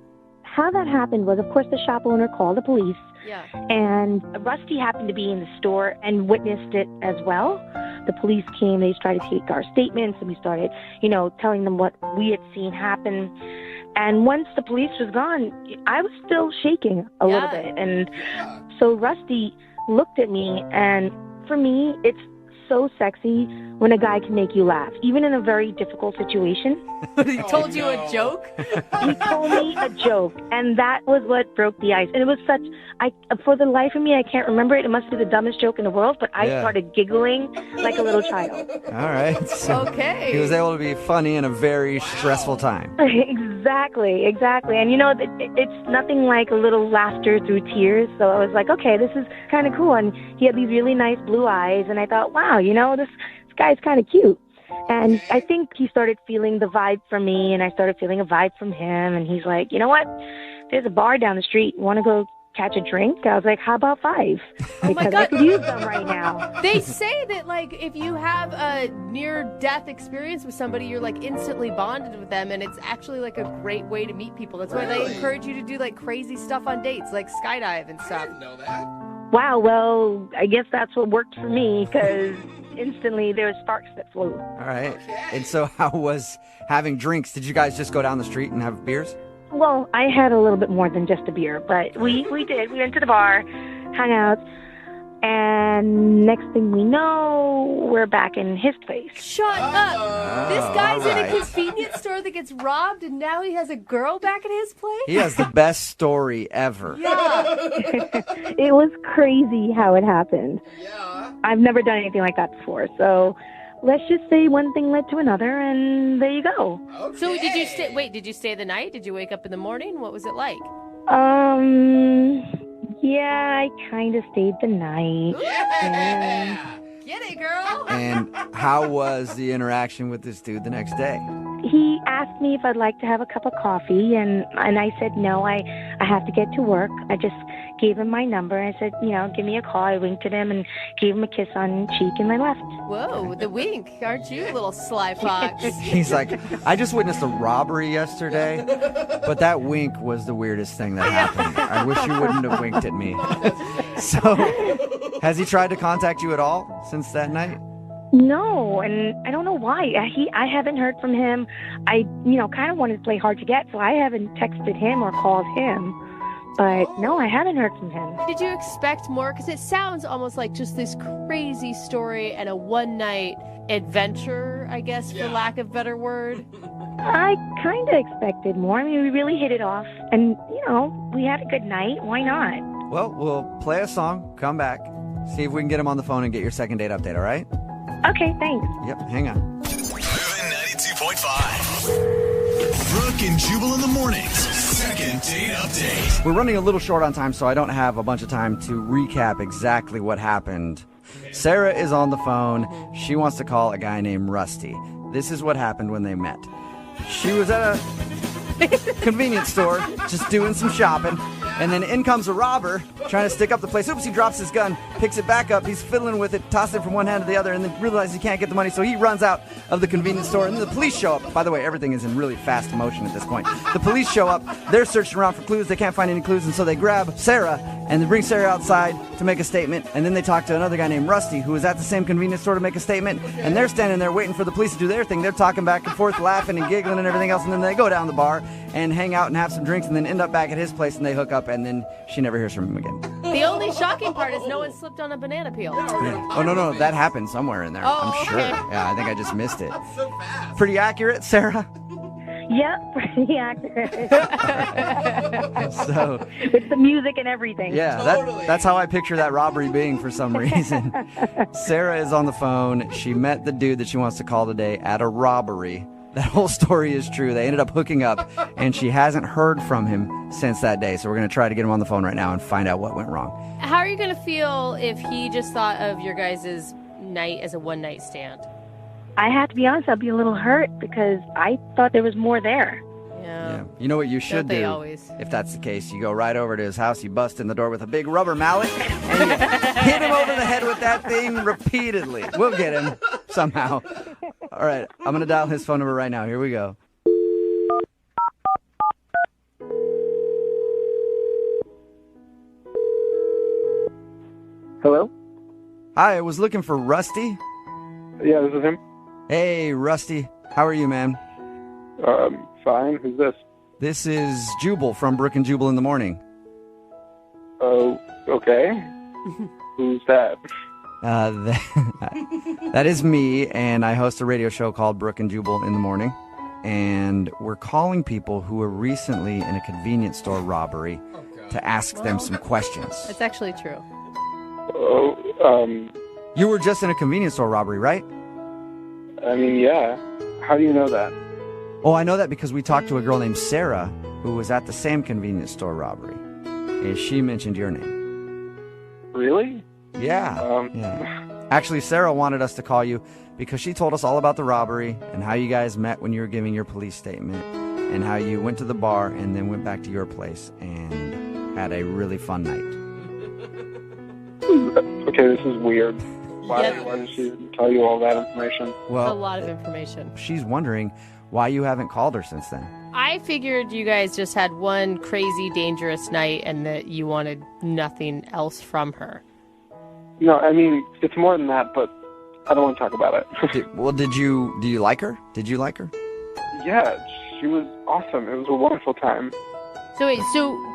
How that happened was, of course, the shop owner called the police,
Yeah.
and Rusty happened to be in the store and witnessed it as well. The police came, they tried to take our statements, and we started, telling them what we had seen happen. And once the police was gone, I was still shaking a little bit. And so Rusty looked at me, and for me, it's so sexy when a guy can make you laugh, even in a very difficult situation.
He told you a joke?
He told me a joke, and that was what broke the ice. And it was for the life of me, I can't remember it. It must be the dumbest joke in the world, but I started giggling like a little child.
All right. So
Okay.
he was able to be funny in a very stressful time.
Exactly. And it's nothing like a little laughter through tears. So I was like, okay, this is kind of cool. And he had these really nice blue eyes, and I thought, wow, this guy's kind of cute. And I think he started feeling the vibe from me, and I started feeling a vibe from him. And he's like, you know what? There's a bar down the street. Want to go catch a drink? I was like, how about 5?
Oh my
Because I
God.
could use them right now.
They say that, like, if you have a near-death experience with somebody, you're, like, instantly bonded with them, and it's actually, like, a great way to meet people. That's why they encourage you to do, like, crazy stuff on dates, like skydive and stuff.
I didn't know that.
Wow, well, I guess that's what worked for me because instantly there were sparks that flew.
All right. And so how was having drinks? Did you guys just go down the street and have beers?
Well, I had a little bit more than just a beer, but we did. We went to the bar, hung out, and next thing we know, we're back in his place.
Shut up! This guy's in a
right.
convenience store that gets robbed, and now he has a girl back at his place?
He has the best story ever.
Yeah.
It was crazy how it happened.
Yeah.
I've never done anything like that before, so let's just say one thing led to another, and there you go.
Okay.
So did you stay? Wait, did you stay the night? Did you wake up in the morning? What was it like?
Yeah, I kind of stayed the night.
Yeah.
Get it, girl.
And how was the interaction with this dude the next day?
He asked me if I'd like to have a cup of coffee, and I said no, I have to get to work. I just gave him my number. I said, give me a call. I winked at him and gave him a kiss on the cheek, and I left.
Whoa, the wink. Aren't you, little sly fox?
He's like, I just witnessed a robbery yesterday, but that wink was the weirdest thing that happened. I wish you wouldn't have winked at me. So, has he tried to contact you at all since that night?
No, and I don't know why. I haven't heard from him. I, kind of wanted to play hard to get, so I haven't texted him or called him. But no, I haven't heard from him.
Did you expect more? Because it sounds almost like just this crazy story and a one-night adventure, I guess, for lack of a better word.
I kind of expected more. I mean, we really hit it off. And, we had a good night. Why not?
Well, we'll play a song, come back, see if we can get him on the phone and get your second date update, all right?
Okay, thanks.
Yep, hang on.
Moving 92.5. Brooke and Jubal in the mornings. Second date update.
We're running a little short on time, so I don't have a bunch of time to recap exactly what happened. Sarah is on the phone. She wants to call a guy named Rusty. This is what happened when they met. She was at a convenience store, just doing some shopping, and then in comes a robber trying to stick up the place. Oops, he drops his gun, picks it back up, he's fiddling with it, tosses it from one hand to the other, and then realizes he can't get the money, so he runs out of the convenience store, and then the police show up. By the way, everything is in really fast motion at this point. The police show up, they're searching around for clues, they can't find any clues, and so they grab Sarah, and they bring Sarah outside to make a statement, and then they talk to another guy named Rusty, who was at the same convenience store to make a statement, and they're standing there waiting for the police to do their thing. They're talking back and forth, laughing and giggling and everything else, and then they go down the bar and hang out and have some drinks, and then end up back at his place, and they hook up, and then she never hears from him again.
The only shocking part is no one slipped on a banana peel.
Yeah. Oh, no, that happened somewhere in there,
Oh,
I'm sure.
okay.
Yeah, I think I just missed it.
So fast.
Pretty accurate, Sarah?
Yep, pretty accurate.
So,
With the music and everything.
yeah,
Totally.
that's how I picture that robbery being for some reason. Sarah is on the phone. She met the dude that she wants to call today at a robbery. That whole story is true. They ended up hooking up, and she hasn't heard from him since that day. So we're going to try to get him on the phone right now and find out what went wrong.
How are you going to feel if he just thought of your guys' night as a one-night stand?
I have to be honest, I'll be a little hurt because I thought there was more there.
Yeah. You know what you should
Don't they
do?
always?
If that's the case, you go right over to his house, you bust in the door with a big rubber mallet, and you hit him over the head with that thing repeatedly. We'll get him somehow. All right, I'm going to dial his phone number right now. Here we go.
Hello?
Hi, I was looking for Rusty.
Yeah, this is him.
Hey, Rusty. How are you, man?
Fine. Who's this?
This is Jubal from Brooke and Jubal in the morning.
Oh, okay. Who's that?
That is me, and I host a radio show called Brooke and Jubal in the morning. And we're calling people who were recently in a convenience store robbery to ask them some questions.
It's actually true.
Oh,
You were just in a convenience store robbery, right?
I mean, yeah. How do you know that?
Oh, I know that because we talked to a girl named Sarah who was at the same convenience store robbery. And she mentioned your name.
Really?
Yeah. Yeah. Actually, Sarah wanted us to call you because she told us all about the robbery and how you guys met when you were giving your police statement and how you went to the bar and then went back to your place and had a really fun night.
Okay, this is weird. Why did she tell you all that information?
Well,
a lot of information.
She's wondering why you haven't called her since then.
I figured you guys just had one crazy, dangerous night and that you wanted nothing else from her.
No, I mean, it's more than that, but I don't want to talk about it.
Do you like her? Did you like her?
Yeah, she was awesome. It was a wonderful time.
So wait,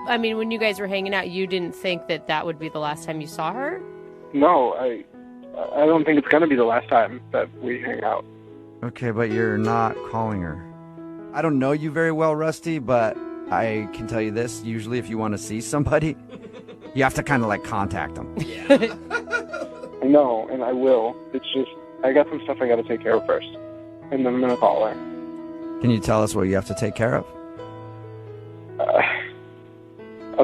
I mean, when you guys were hanging out, you didn't think that would be the last time you saw her?
No, I don't think it's going to be the last time that we hang out.
Okay, but you're not calling her. I don't know you very well, Rusty, but I can tell you this. Usually if you want to see somebody, you have to kind of like contact them.
I know, and I will. It's just, I got some stuff I got to take care of first. And then I'm going to call her.
Can you tell us what you have to take care of?
I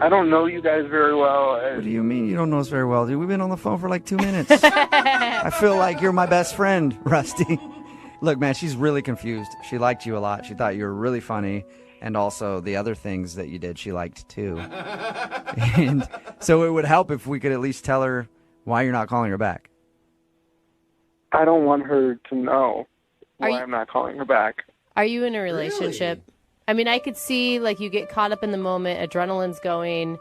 don't know you guys very well.
What do you mean you don't know us very well, dude? We've been on the phone for like 2 minutes. I feel like you're my best friend, Rusty. Look, man, she's really confused. She liked you a lot. She thought you were really funny. And also the other things that you did, she liked too. And so it would help if we could at least tell her why you're not calling her back.
I don't want her to know why I'm not calling her back.
Are you in a relationship? Really? I mean, I could see, like, you get caught up in the moment, adrenaline's going.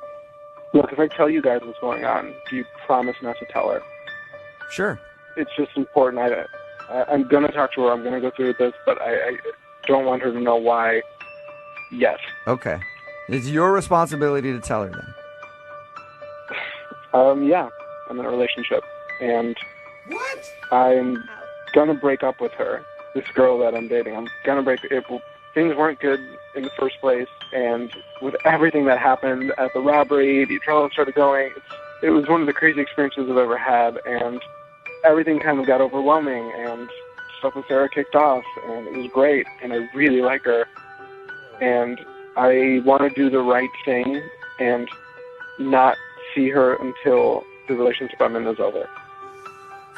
Look, if I tell you guys what's going on, do you promise not to tell her?
Sure.
It's just important. I'm going to talk to her. I'm going to go through with this, but I don't want her to know why yet.
Okay. It's your responsibility to tell her then.
Yeah. I'm in a relationship. And I'm going to break up with her, this girl that I'm dating. I'm going to break it. Things weren't good in the first place, and with everything that happened at the robbery, the adrenaline started going. It was one of the crazy experiences I've ever had, and everything kind of got overwhelming, and stuff with Sarah kicked off, and it was great, and I really like her, and I want to do the right thing and not see her until the relationship I'm in is over.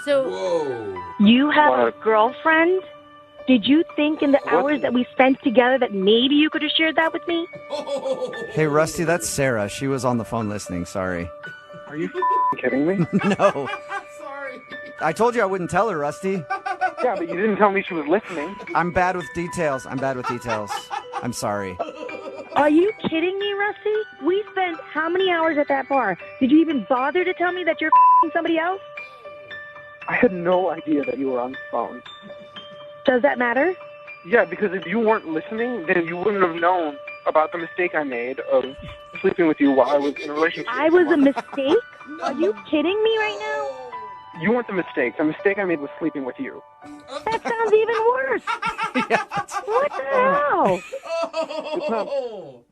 So,
you have a girlfriend? Did you think in the hours that we spent together that maybe you could have shared that with me?
Hey, Rusty, that's Sarah. She was on the phone listening. Sorry.
Are you kidding me?
No. Sorry. I told you I wouldn't tell her, Rusty.
Yeah, but you didn't tell me she was listening.
I'm bad with details. I'm sorry.
Are you kidding me, Rusty? We spent how many hours at that bar? Did you even bother to tell me that you're somebody else?
I had no idea that you were on the phone.
Does that matter?
Yeah, because if you weren't listening, then you wouldn't have known about the mistake I made of sleeping with you while I was in a relationship.
I was a mistake? Are you kidding me right now?
You weren't the mistake. The mistake I made was sleeping with you.
That sounds even worse. What the hell?
It's not,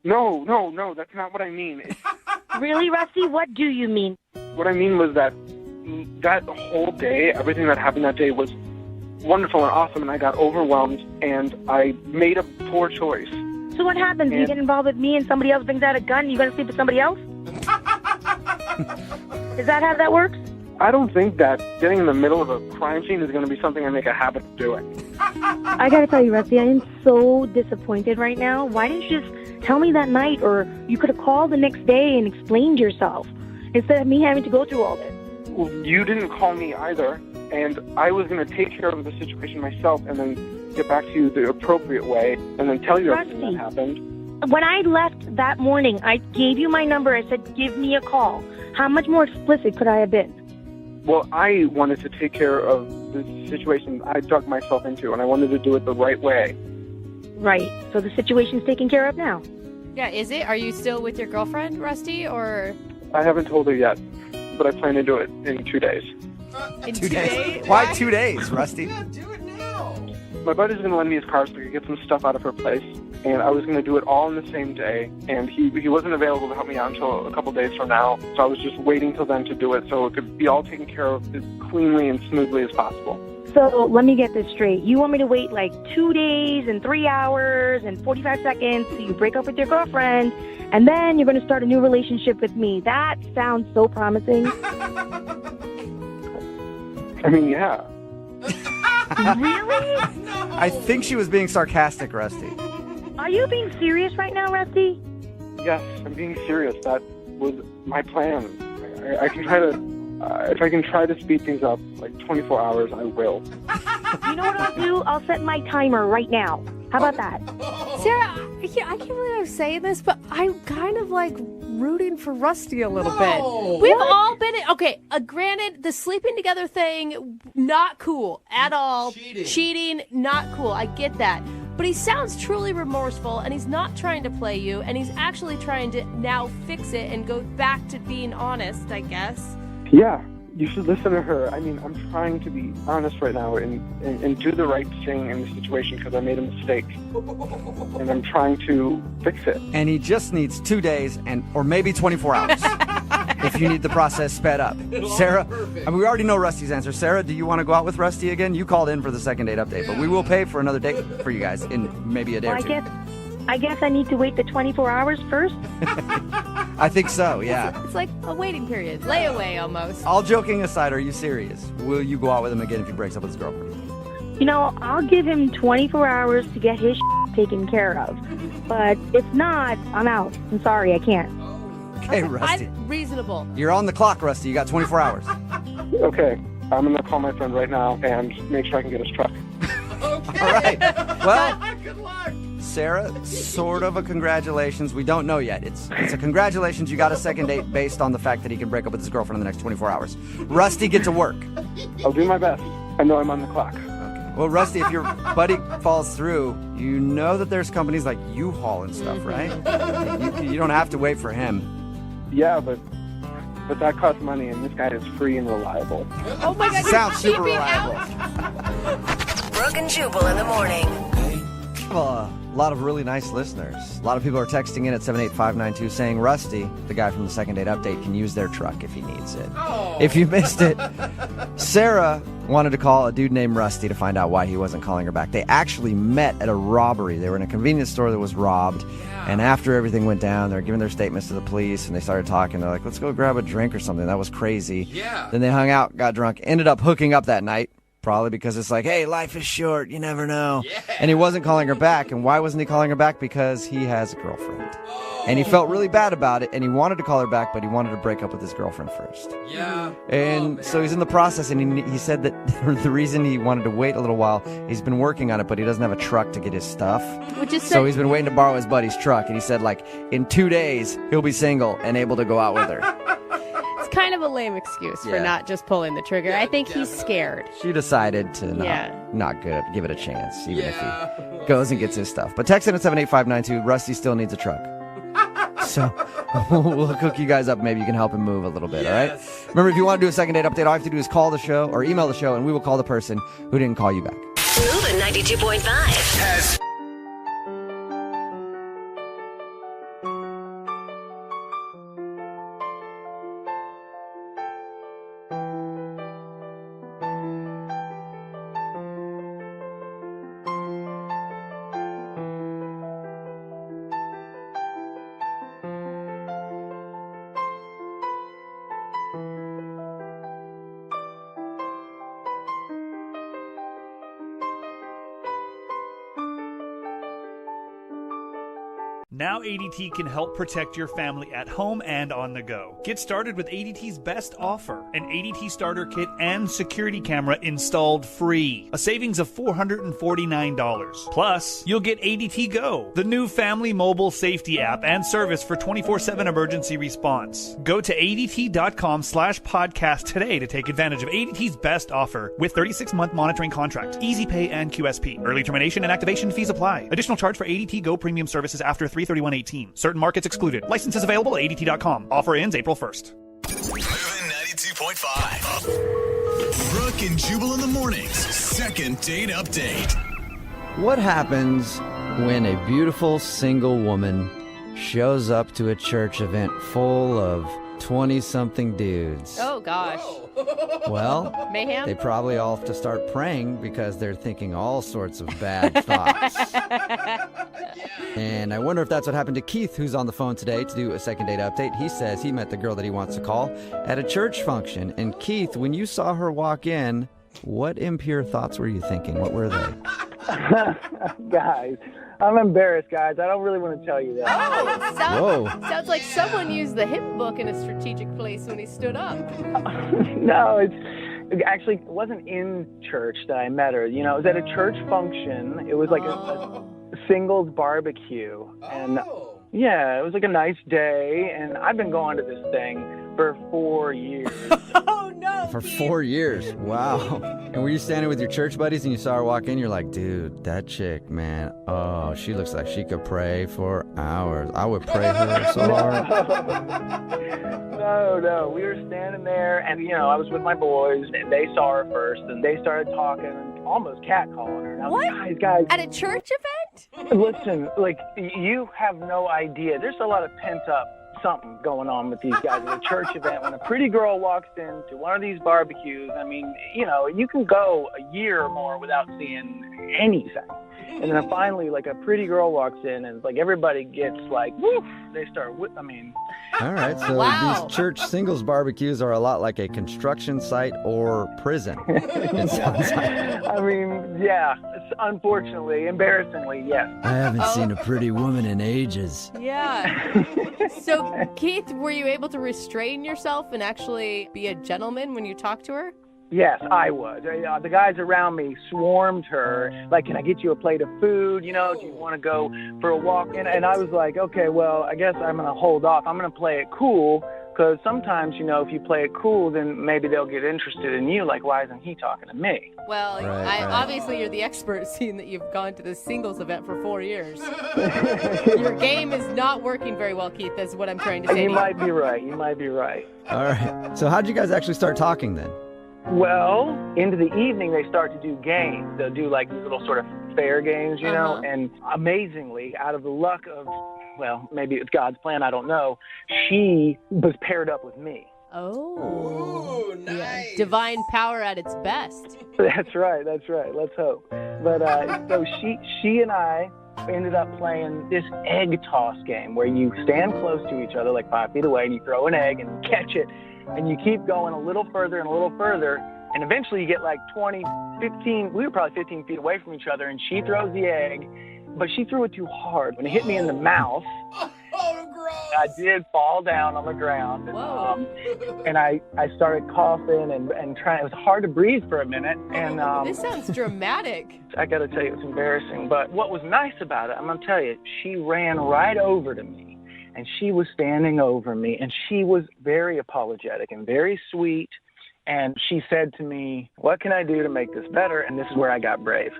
no, that's not what I mean.
Really, Rusty? What do you mean?
What I mean was that whole day, everything that happened that day was wonderful and awesome, and I got overwhelmed, and I made a poor choice.
So what happens? You get involved with me and somebody else brings out a gun and you're going to sleep with somebody else? Is that how that works?
I don't think that getting in the middle of a crime scene is going to be something I make a habit of doing.
I got to tell you, Rusty, I am so disappointed right now. Why didn't you just tell me that night, or you could have called the next day and explained yourself instead of me having to go through all this?
Well, you didn't call me either. And I was going to take care of the situation myself and then get back to you the appropriate way and then tell you everything that happened.
When I left that morning, I gave you my number. I said, give me a call. How much more explicit could I have been?
Well, I wanted to take care of the situation I dug myself into, and I wanted to do it the right way.
Right. So the situation's taken care of now.
Yeah, is it? Are you still with your girlfriend, Rusty, or?
I haven't told her yet, but I plan to do it in 2 days.
In 2 days?
Why 2 days, Rusty?
Do it now.
My buddy's going to lend me his car so I could get some stuff out of her place, and I was going to do it all in the same day, and he wasn't available to help me out until a couple days from now, so I was just waiting till then to do it so it could be all taken care of as cleanly and smoothly as possible.
So let me get this straight. You want me to wait like 2 days and 3 hours and 45 seconds till you break up with your girlfriend, and then you're going to start a new relationship with me. That sounds so promising.
I mean, yeah.
Really?
I think she was being sarcastic, Rusty.
Are you being serious right now, Rusty?
Yes, I'm being serious. That was my plan. I can try to, if I can try to speed things up, like 24 hours, I will.
You know what I'll do? I'll set my timer right now. How about that?
Sarah, I can't believe I'm saying this, but I'm kind of like rooting for Rusty a little bit. We've all been okay. Granted, the sleeping together thing, not cool at all. Cheating, not cool. I get that. But he sounds truly remorseful, and he's not trying to play you, and he's actually trying to now fix it and go back to being honest, I guess.
Yeah, you should listen to her. I mean, I'm trying to be honest right now and do the right thing in the situation because I made a mistake. And I'm trying to fix it.
And he just needs 2 days or maybe 24 hours if you need the process sped up. Sarah, I mean, we already know Rusty's answer. Sarah, do you want to go out with Rusty again? You called in for the second date update, but we will pay for another date for you guys in maybe a day or two.
I guess I need to wait the 24 hours first.
I think so, yeah.
It's like a waiting period. Layaway almost.
All joking aside, are you serious? Will you go out with him again if he breaks up with his girlfriend?
You know, I'll give him 24 hours to get his taken care of. But if not, I'm out. I'm sorry, I can't.
Okay, Rusty.
Reasonable.
You're on the clock, Rusty. You got 24 hours.
Okay, I'm going to call my friend right now and make sure I can get his truck.
All right. Well, good luck. Sarah, sort of a congratulations. We don't know yet. It's a congratulations. You got a second date based on the fact that he can break up with his girlfriend in the next 24 hours. Rusty, get to work.
I'll do my best. I know I'm on the clock.
Okay. Well, Rusty, if your buddy falls through, you know that there's companies like U-Haul and stuff, right? You don't have to wait for him.
Yeah, but that costs money, and this guy is free and reliable.
Oh my God!
Sounds super reliable.
Brooke and Jubal in the morning.
A lot of really nice listeners. A lot of people are texting in at 78592 saying Rusty, the guy from the Second Date Update, can use their truck if he needs it.
Oh.
If you missed it, Sarah wanted to call a dude named Rusty to find out why he wasn't calling her back. They actually met at a robbery. They were in a convenience store that was robbed. And after everything went down, they're giving their statements to the police, and they started talking. They're like, let's go grab a drink or something. That was crazy.
Yeah.
Then they hung out, got drunk, ended up hooking up that night. Probably because it's like, hey, life is short. You never know. Yeah. And he wasn't calling her back. And why wasn't he calling her back? Because he has a girlfriend. Oh. And he felt really bad about it. And he wanted to call her back, but he wanted to break up with his girlfriend first.
Yeah.
And so he's in the process. And he said that the reason he wanted to wait a little while, he's been working on it, but he doesn't have a truck to get his stuff. So he's been waiting to borrow his buddy's truck. And he said, like, in 2 days, he'll be single and able to go out with her.
Kind of a lame excuse for not just pulling the trigger. I think he's scared.
She decided to not give it a chance, even if he goes and gets his stuff. But text in at 78592. Rusty still needs a truck. So we'll hook you guys up. Maybe you can help him move a little bit, all right? Remember, if you want to do a second date update, all you have to do is call the show or email the show, and we will call the person who didn't call you back.
Moving 92.5.
Now ADT can help protect your family at home and on the go. Get started with ADT's best offer, an ADT starter kit and security camera installed free. A savings of $449. Plus, you'll get ADT Go, the new family mobile safety app and service for 24/7 emergency response. Go to ADT.com/podcast today to take advantage of ADT's best offer with 36-month monitoring contract, easy pay and QSP. Early termination and activation fees apply. Additional charge for ADT Go premium services after 3/31/18. Certain markets excluded. Licenses available at ADT.com. Offer ends April 1st.
Moving 92.5. Brooke and Jubal in the mornings. Second date update.
What happens when a beautiful single woman shows up to a church event full of 20-something dudes?
Oh, gosh.
Well,
mayhem?
They probably all have to start praying because they're thinking all sorts of bad thoughts. And I wonder if that's what happened to Keith, who's on the phone today to do a second date update. He says he met the girl that he wants to call at a church function. And Keith, when you saw her walk in, what impure thoughts were you thinking? What were they?
Guys, I'm embarrassed, guys. I don't really want to tell you that.
Oh, sounds like someone used the hip book in a strategic place when he stood up.
No, it wasn't in church that I met her. You know, it was at a church function. It was like a singles barbecue. And yeah, it was like a nice day. And I've been going to this thing for 4 years.
Oh, no.
For 4 years. Wow. And were you standing with your church buddies and you saw her walk in? You're like, dude, that chick, man. Oh, she looks like she could pray for hours. I would pray her so hard.
No. We were standing there, and, you know, I was with my boys, and they saw her first, and they started talking, almost catcalling her. And I was like, guys.
At a church event?
Listen, like, you have no idea. There's a lot of pent-up something going on with these guys at a church event. When a pretty girl walks into one of these barbecues, I mean, you know, you can go a year or more without seeing anything. And then finally, like, a pretty girl walks in, and like everybody gets like, woof, they start, I mean.
All right, so these church singles barbecues are a lot like a construction site or prison. It sounds like.
I mean, yeah, unfortunately, embarrassingly, yes.
I haven't seen a pretty woman in ages.
Yeah. So, Keith, were you able to restrain yourself and actually be a gentleman when you talked to her?
Yes, I was. The guys around me swarmed her. Like, can I get you a plate of food? You know, do you want to go for a walk? And I was like, okay, well, I guess I'm going to hold off. I'm going to play it cool, because sometimes, you know, if you play it cool, then maybe they'll get interested in you. Like, why isn't he talking to me?
Well, obviously you're the expert, seeing that you've gone to this singles event for 4 years. Your game is not working very well, Keith, that's what I'm trying to say.
You might be right.
All right. So how'd you guys actually start talking then?
Well, into the evening, they start to do games. They'll do like these little sort of fair games, you know, and amazingly, out of the luck of, well, maybe it's God's plan, I don't know, she was paired up with me.
Oh, nice. Yeah. Divine power at its best.
That's right. Let's hope. But so she and I ended up playing this egg toss game where you stand close to each other, like 5 feet away, and you throw an egg and catch it. And you keep going a little further and a little further, and eventually you get like 15, we were probably 15 feet away from each other, and she throws the egg, but she threw it too hard. When it hit me in the mouth, I did fall down on the ground. And I started coughing and trying. It was hard to breathe for a minute. And
this sounds dramatic.
I got to tell you, it was embarrassing. But what was nice about it, I'm going to tell you, she ran right over to me. And she was standing over me, and she was very apologetic and very sweet. And she said to me, what can I do to make this better? And this is where I got brave.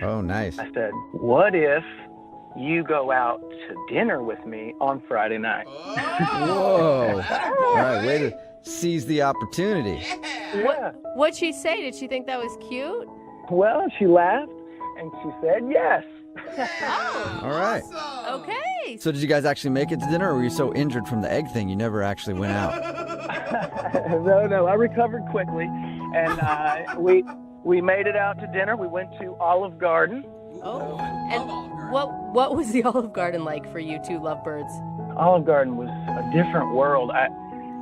Oh, nice.
I said, what if you go out to dinner with me on Friday night?
Whoa. All right, way to seize the opportunity.
Yeah.
What'd she say? Did she think that was cute?
Well, she laughed, and she said yes.
All right.
Okay.
So did you guys actually make it to dinner, or were you so injured from the egg thing you never actually went out?
No, I recovered quickly, and we made it out to dinner. We went to Olive Garden.
Oh, and what was the Olive Garden like for you two lovebirds?
Olive Garden was a different world.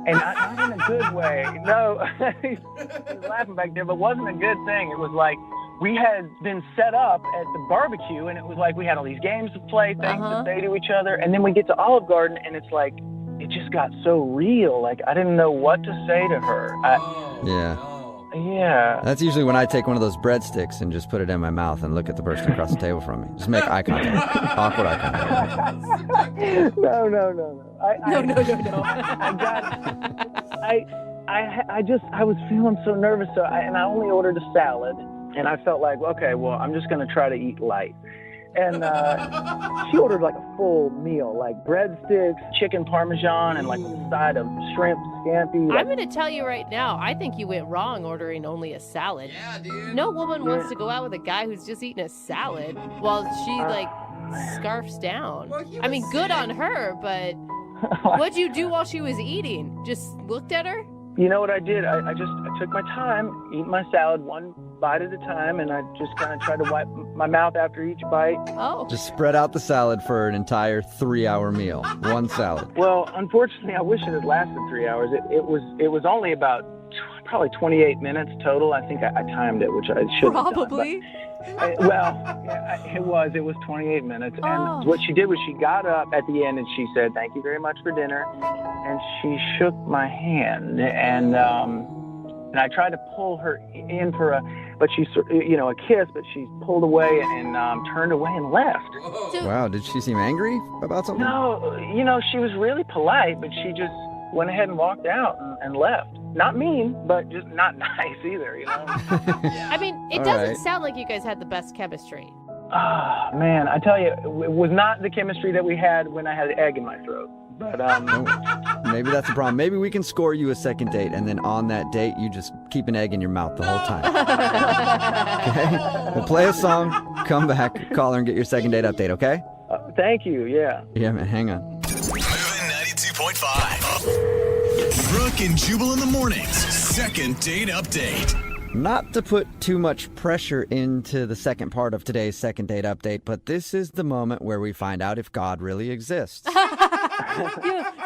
And not in a good way. No, he was laughing back there, but it wasn't a good thing. It was like, we had been set up at the barbecue, and it was like we had all these games to play, things to say to each other, and then we get to Olive Garden, and it's like, it just got so real. Like, I didn't know what to say to her. Yeah.
That's usually when I take one of those breadsticks and just put it in my mouth and look at the person across the table from me. Just make eye contact. Awkward eye contact.
No. I was feeling so nervous, and I only ordered a salad. And I felt like, okay, well, I'm just going to try to eat light. And she ordered like a full meal, like breadsticks, chicken parmesan, and like a side of shrimp scampi.
I'm going to tell you right now, I think you went wrong ordering only a salad. Yeah, dude. No woman wants to go out with a guy who's just eating a salad while she scarfs down. Well, I mean, good on her, but what'd you do while she was eating? Just looked at her?
You know what I did? I took my time, eat my salad one bite at a time, and I just kind of tried to wipe my mouth after each bite.
Oh.
Just spread out the salad for an entire 3-hour meal. One salad.
Well, unfortunately, I wish it had lasted 3 hours. It was only about probably 28 minutes total. I think I timed it, which I should have
Probably.
It was 28 minutes. And what she did was she got up at the end and she said, "Thank you very much for dinner." And she shook my hand. And I tried to pull her in for a kiss, but she pulled away and turned away and left.
Wow, did she seem angry about something?
No, she was really polite, but she just went ahead and walked out and left. Not mean, but just not nice either,
I mean, it doesn't sound like you guys had the best chemistry.
Ah, man, I tell you, it was not the chemistry that we had when I had an egg in my throat. But
maybe that's the problem. Maybe we can score you a second date, and then on that date, you just keep an egg in your mouth the whole time. Okay? We'll play a song, come back, call her, and get your second date update, okay?
Thank you, yeah.
Yeah, man, hang on.
Moving 92.5. Brooke and Jubal in the mornings. Second date update.
Not to put too much pressure into the second part of today's second date update, but this is the moment where we find out if God really exists.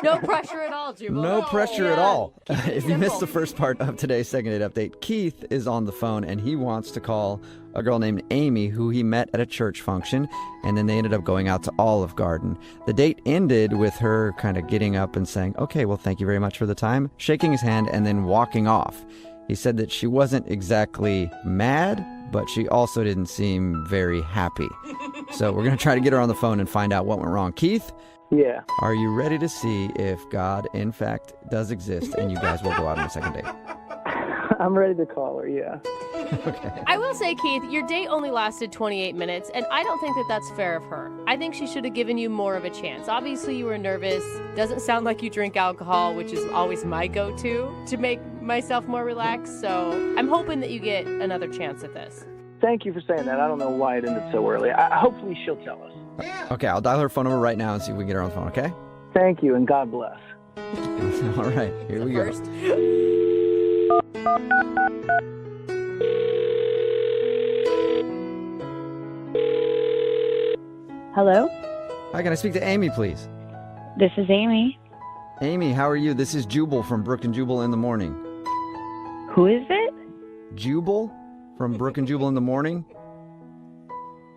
No pressure at all, Jubal.
No pressure at all. If you missed the first part of today's second date update, Keith is on the phone and he wants to call a girl named Amy who he met at a church function, and then they ended up going out to Olive Garden. The date ended with her kind of getting up and saying, "Okay, well, thank you very much for the time," shaking his hand and then walking off. He said that she wasn't exactly mad, but she also didn't seem very happy. So we're going to try to get her on the phone and find out what went wrong. Keith?
Yeah.
Are you ready to see if God, in fact, does exist and you guys will go out on a second date?
I'm ready to call her, yeah.
Okay.
I will say, Keith, your date only lasted 28 minutes, and I don't think that that's fair of her. I think she should have given you more of a chance. Obviously, you were nervous. Doesn't sound like you drink alcohol, which is always my go-to to make myself more relaxed. So I'm hoping that you get another chance at this.
Thank you for saying that. I don't know why it ended so early. Hopefully she'll tell us.
Okay, I'll dial her phone number right now and see if we can get her on the phone, okay?
Thank you, and God bless.
All right, here we go.
Hello?
Hi, can I speak to Amy, please?
This is Amy.
Amy, how are you? This is Jubal from Brooke and Jubal in the Morning.
Who is it?
Jubal from Brooke and Jubal in the Morning?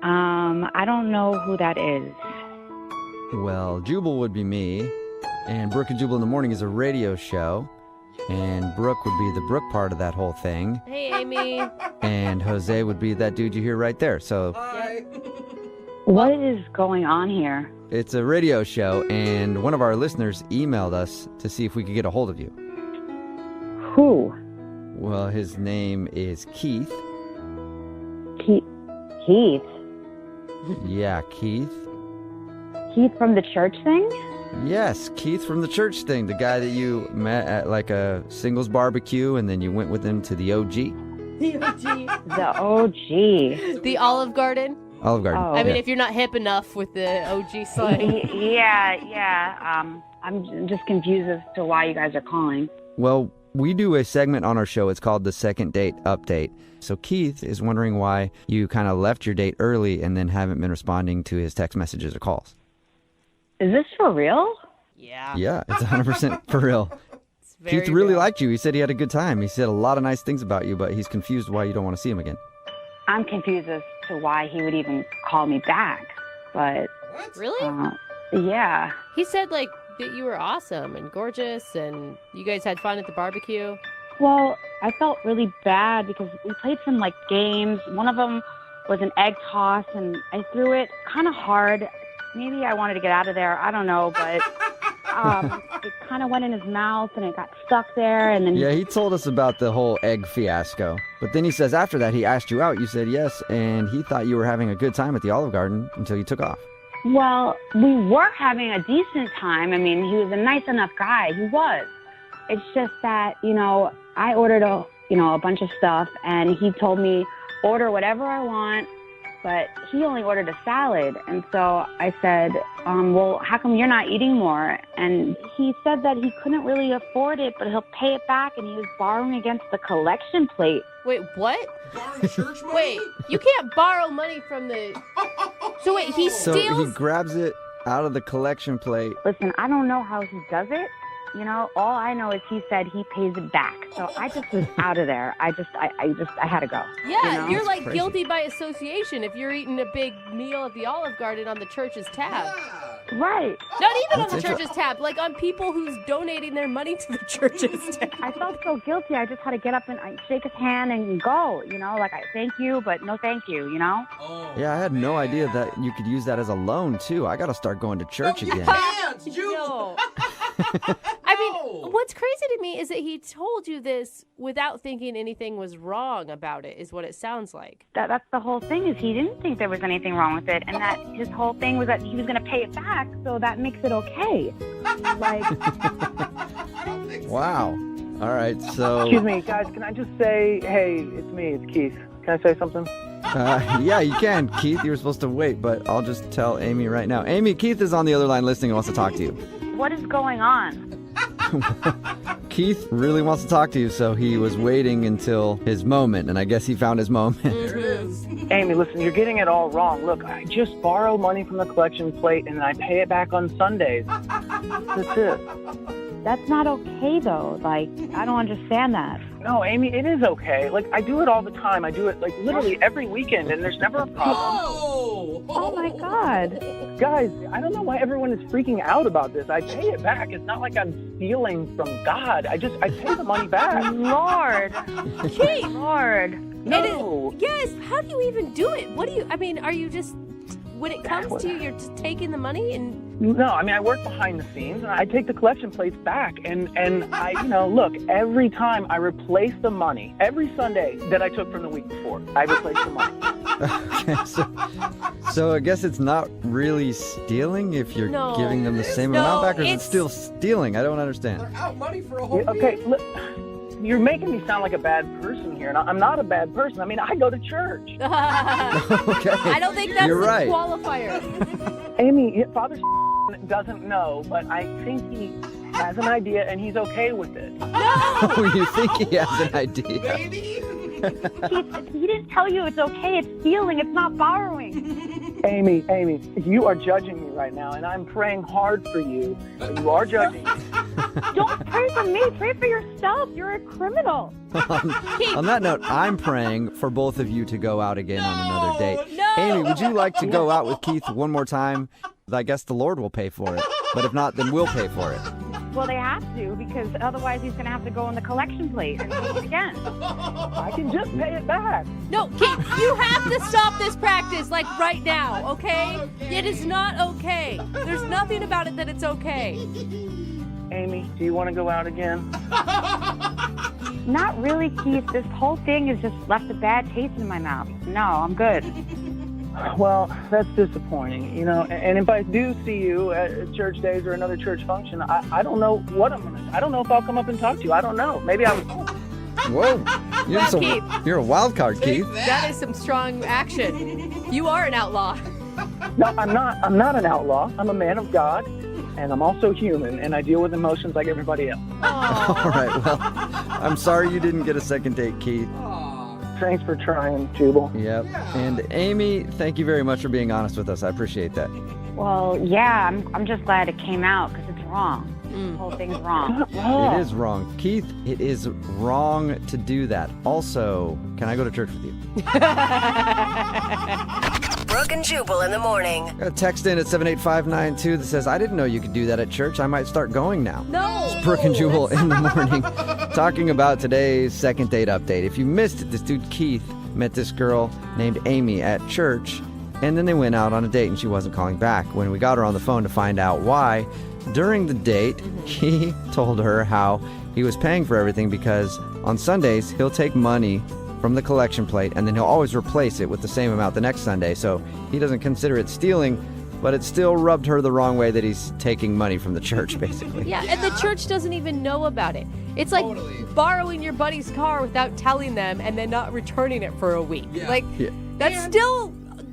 I don't know who that is.
Well, Jubal would be me, and Brooke and Jubal in the Morning is a radio show, and Brooke would be the Brooke part of that whole thing.
Hey, Amy.
And Jose would be that dude you hear right there. So,
What is going on here?
it's a radio show, and one of our listeners emailed us to see if we could get a hold of you.
Who?
Well, his name is Keith.
Keith?
Yeah, Keith.
Keith from the church thing?
Yes, Keith from the church thing, the guy that you met at like a singles barbecue, and then you went with him to the OG.
The OG.
The OG.
The Olive Garden.
Olive Garden.
Oh.
I mean,
yeah.
if you're not hip enough with the OG slang.
Yeah. I'm just confused as to why you guys are calling.
Well, we do a segment on our show. It's called the Second Date Update. So Keith is wondering why you kind of left your date early and then haven't been responding to his text messages or calls.
Is this for real?
Yeah.
Yeah, it's 100% for real. Keith really liked you. He said he had a good time. He said a lot of nice things about you, but he's confused why you don't want to see him again.
I'm confused as to why he would even call me back. But
Really?
yeah.
He said, like, that you were awesome and gorgeous and you guys had fun at the barbecue.
Well, I felt really bad because we played some like games. One of them was an egg toss, and I threw it kind of hard. Maybe I wanted to get out of there. I don't know, but it kind of went in his mouth and it got stuck there. And then
Yeah, he told us about the whole egg fiasco. But then he says after that he asked you out. You said yes, and he thought you were having a good time at the Olive Garden until you took off.
Well, we were having a decent time. I mean, he was a nice enough guy. He was. It's just that, I ordered a bunch of stuff, and he told me order whatever I want, but he only ordered a salad. And so I said, well, how come you're not eating more? And he said that he couldn't really afford it, but he'll pay it back, and he was borrowing against the collection plate.
Wait, what?
Borrowing church money?
Wait, you can't borrow money from the... So wait, he
So
steals...
he grabs it out of the collection plate.
Listen, I don't know how he does it, You know, all I know is he said he pays it back. So I just was out of there. I had to go.
Yeah,
you
you're
know?
like guilty by association if you're eating a big meal at the Olive Garden on the church's tab.
Right.
Not even on the church's tab, like on people who's donating their money to the church's tab.
I felt so guilty. I just had to get up and shake his hand and go, you know, like, thank you, but no thank you, you know?
Yeah, I had no idea that you could use that as a loan, too. I got to start going to church again.
No. I mean, what's crazy to me is that he told you this without thinking anything was wrong about it, is what it sounds like.
That's the whole thing, is he didn't think there was anything wrong with it, and that his whole thing was that he was going to pay it back, so that makes it okay. Like,
Wow. All right, so...
Excuse me, guys, can I just say, hey, it's me, it's Keith. Can I say something?
Yeah, you can, Keith. You were supposed to wait, but I'll just tell Amy right now. Amy, Keith is on the other line listening and wants to talk to you.
what is going on?
Keith really wants to talk to you, so he was waiting until his moment, and I guess he found his moment.
There it is. Amy, listen, you're getting it all wrong. Look, I just borrow money from the collection plate, and I pay it back on Sundays. That's it.
That's not okay, though. Like, I don't understand that.
No, Amy, it is okay. Like, I do it all the time. I do it, like, literally every weekend, and there's never a problem.
Oh, my God.
Guys, I don't know why everyone is freaking out about this. I pay it back. It's not like I'm stealing from God. I pay the money back.
Lord.
Keith!
Lord.
No.
Yes, how do you even do it? Are you just, when it comes to you, you're just taking the money and...
No, I mean, I work behind the scenes, and I take the collection plates back, and I, look, every time I replace the money, every Sunday that I took from the week before, I replace the money.
Okay, so I guess it's not really stealing if you're giving them the same amount back, or is it still stealing? I don't understand.
They're out money for a whole
Okay,
week.
look, you're making me sound like a bad person here, and I'm not a bad person. I mean, I go to church.
Okay.
I don't think that's
You're
the
right.
qualifier. Amy, Father doesn't know, but I think he has an idea, and he's okay with it.
Oh, you think he has an idea?
Baby?
He didn't tell you it's okay. It's stealing. It's not borrowing.
Amy, you are judging me right now, and I'm praying hard for you, but you are judging me.
Don't pray for me. Pray for yourself. You're a criminal.
On that note, I'm praying for both of you to go out again on another date.
No!
Amy, would you like to go out with Keith one more time? I guess the Lord will pay for it. But if not, then we'll pay for it.
Well, they have to, because otherwise he's going to have to go on the collection plate and do it again.
I can just pay it back.
No, Keith, you have to stop this practice, like right now, okay? It is not okay. There's nothing about it that it's okay.
Amy, do you want to go out again?
Not really, Keith. This whole thing has just left a bad taste in my mouth. No, I'm good.
Well, that's disappointing, and if I do see you at church days or another church function, I don't know what I'm going to do. I don't know if I'll come up and talk to you. I don't know. Maybe I would.
Whoa. You're a wild card, Keith.
That is some strong action. You are an outlaw.
No, I'm not. I'm not an outlaw. I'm a man of God, and I'm also human, and I deal with emotions like everybody else.
All right, well, I'm sorry you didn't get a second date, Keith.
Thanks for trying, Jubal.
Yep. And Amy, thank you very much for being honest with us. I appreciate that.
Well, yeah, I'm just glad it came out, because it's wrong. The whole thing's wrong.
It is wrong. Keith, it is wrong to do that. Also, can I go to church with you?
Brooke and Jubal in the morning.
Got a text in at 78592 that says, I didn't know you could do that at church. I might start going now.
No.
It's Brooke and Jubal in the morning talking about today's second date update. If you missed it, this dude Keith met this girl named Amy at church, and then they went out on a date and she wasn't calling back. When we got her on the phone to find out why, during the date, he told her how he was paying for everything because on Sundays he'll take money from the collection plate and then he'll always replace it with the same amount the next Sunday. So he doesn't consider it stealing, but it still rubbed her the wrong way that he's taking money from the church, basically.
Yeah, and the church doesn't even know about it. It's like borrowing your buddy's car without telling them and then not returning it for a week. That's still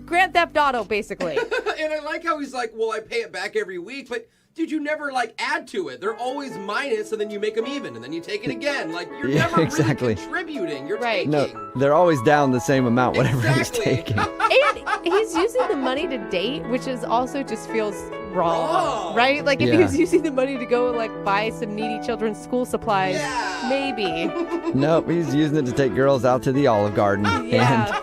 Grand Theft Auto, basically.
And I like how he's like, well, I pay it back every week, but dude, you never add to it. They're always minus, and then you make them even, and then you take it again. You're never really contributing. You're taking.
No, they're always down the same amount, whatever he's taking.
And
he's using the money to date, which is also just feels wrong. Right? Like if
Yeah.
he was using the money to go like buy some needy children's school supplies, maybe.
Nope, he's using it to take girls out to the Olive Garden.
Yeah.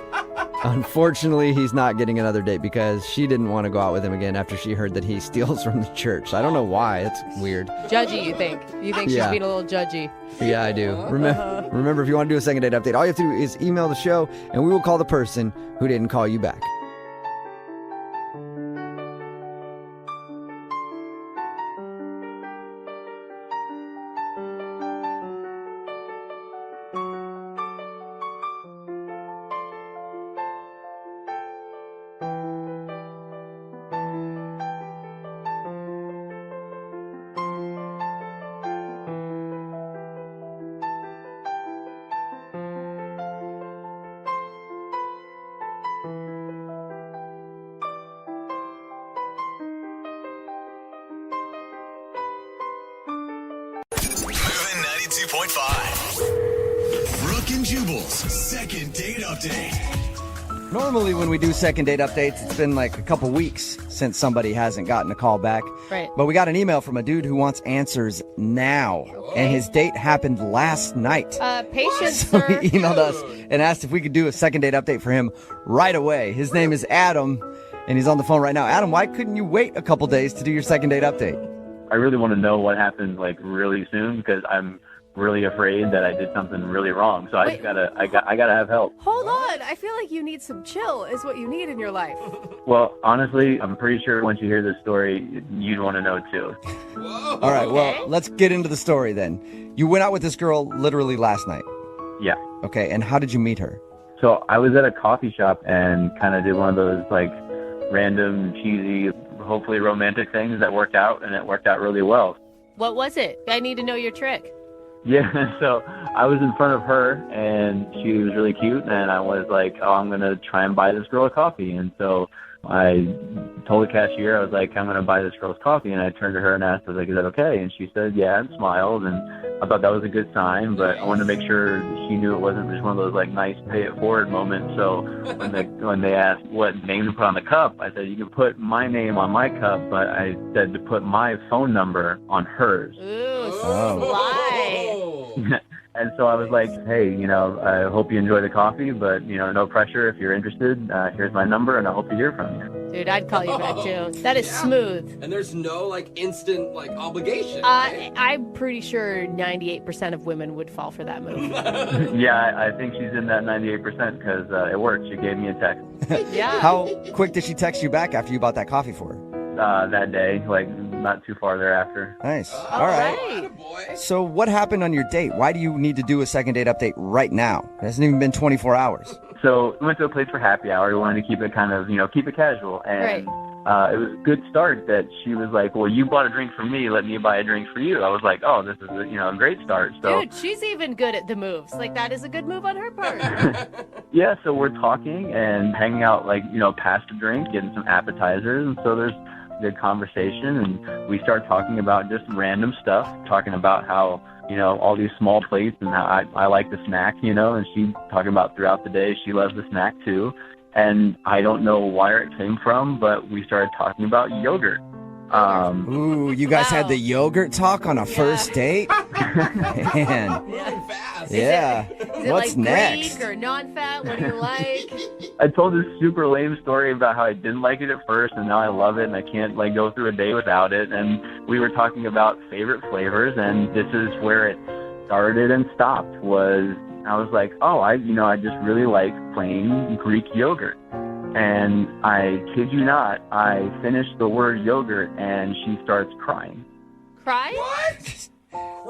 And unfortunately, he's not getting another date because she didn't want to go out with him again after she heard that he steals from the church. I don't know why. It's weird.
Judgy, you think? You think she's
Yeah.
being a little judgy?
Yeah, I do. Remember, if you want to do a second date update, all you have to do is email the show, and we will call the person who didn't call you back.
Moving 92.5. Brooke and Jubal's second date update.
Normally, when we do second date updates, it's been like a couple weeks since somebody hasn't gotten a call back.
Right.
But we got an email from a dude who wants answers now. And his date happened last night.
Patience,
So
sir.
he emailed us and asked if we could do a second date update for him right away. His name is Adam, and he's on the phone right now. Adam, why couldn't you wait a couple days to do your second date update?
I really want to know what happened like really soon because I'm really afraid that I did something really wrong. So I gotta have help.
Hold on. I feel like you need some chill is what you need in your life.
Well, honestly, I'm pretty sure once you hear this story, you'd want to know too.
All right, well, let's get into the story then. You went out with this girl literally last night.
Yeah.
Okay, and how did you meet her?
So I was at a coffee shop and kind of did one of those like random, cheesy, hopefully romantic things that worked out, and it worked out really well.
What was it? I need to know your trick.
Yeah, so I was in front of her, and she was really cute, and I was like, oh, I'm going to try and buy this girl a coffee. And so I told the cashier, I was like, I'm going to buy this girl's coffee. And I turned to her and asked, I was like, is that okay? And she said, yeah, and smiled. And I thought that was a good sign, but I wanted to make sure she knew it wasn't just one of those, like, nice pay it forward moments. So when they asked what name to put on the cup, I said, you can put my name on my cup, but I said to put my phone number on hers.
Ooh, sly.
And so I was like, hey, I hope you enjoy the coffee, but, no pressure. If you're interested, here's my number, and I hope to hear from you.
Dude, I'd call you back too. That is smooth.
And there's no like instant like obligation. Right?
I'm pretty sure 98% of women would fall for that move.
Yeah, I think she's in that 98% because it worked. She gave me a text.
Yeah.
How quick did she text you back after you bought that coffee for her?
That day, like not too far thereafter.
Nice. All right. So what happened on your date? Why do you need to do a second date update right now? It hasn't even been 24 hours.
So we went to a place for happy hour. We wanted to keep it kind of, keep it casual. And it was a good start that she was like, well, you bought a drink for me. Let me buy a drink for you. I was like, oh, this is a great start. So,
dude, she's even good at the moves. Like, that is a good move on her part.
Yeah, so we're talking and hanging out, like, past a drink, getting some appetizers. And so there's good conversation. And we start talking about just random stuff, talking about how, all these small plates and how I like the snack, and she talking about throughout the day she loves the snack too. And I don't know where it came from, but we started talking about yogurt.
Ooh, you guys had the yogurt talk on a first date? Man. Yeah.
Is it
What's
like
next?
Greek or non-fat? What do you like?
I told this super lame story about how I didn't like it at first, and now I love it, and I can't like go through a day without it. And we were talking about favorite flavors, and this is where it started and stopped. I was like, oh, I just really like plain Greek yogurt. And I kid you not, I finished the word yogurt, and she starts crying.
Cry?
What?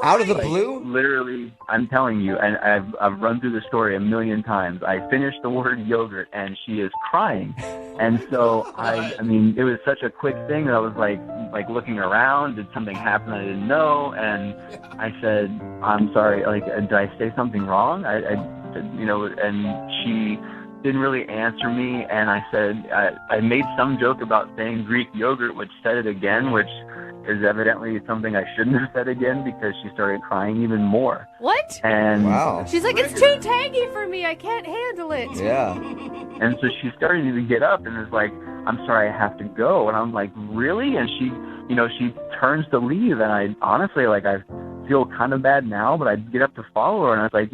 Out of the blue?
Literally, I'm telling you, and I've run through the story a million times. I finished the word yogurt, and she is crying. And so, I mean, it was such a quick thing that I was like looking around. Did something happen I didn't know? And I said, I'm sorry, like, did I say something wrong? And she didn't really answer me. And I said, I made some joke about saying Greek yogurt, which said it again, which is evidently something I shouldn't have said again because she started crying even more.
What?
And
Wow.
She's like, it's too tangy for me. I can't handle it.
Yeah.
And so she started to get up and is like, I'm sorry, I have to go. And I'm like, really? And she, she turns to leave. And I honestly, I feel kind of bad now, but I get up to follow her. And I was like,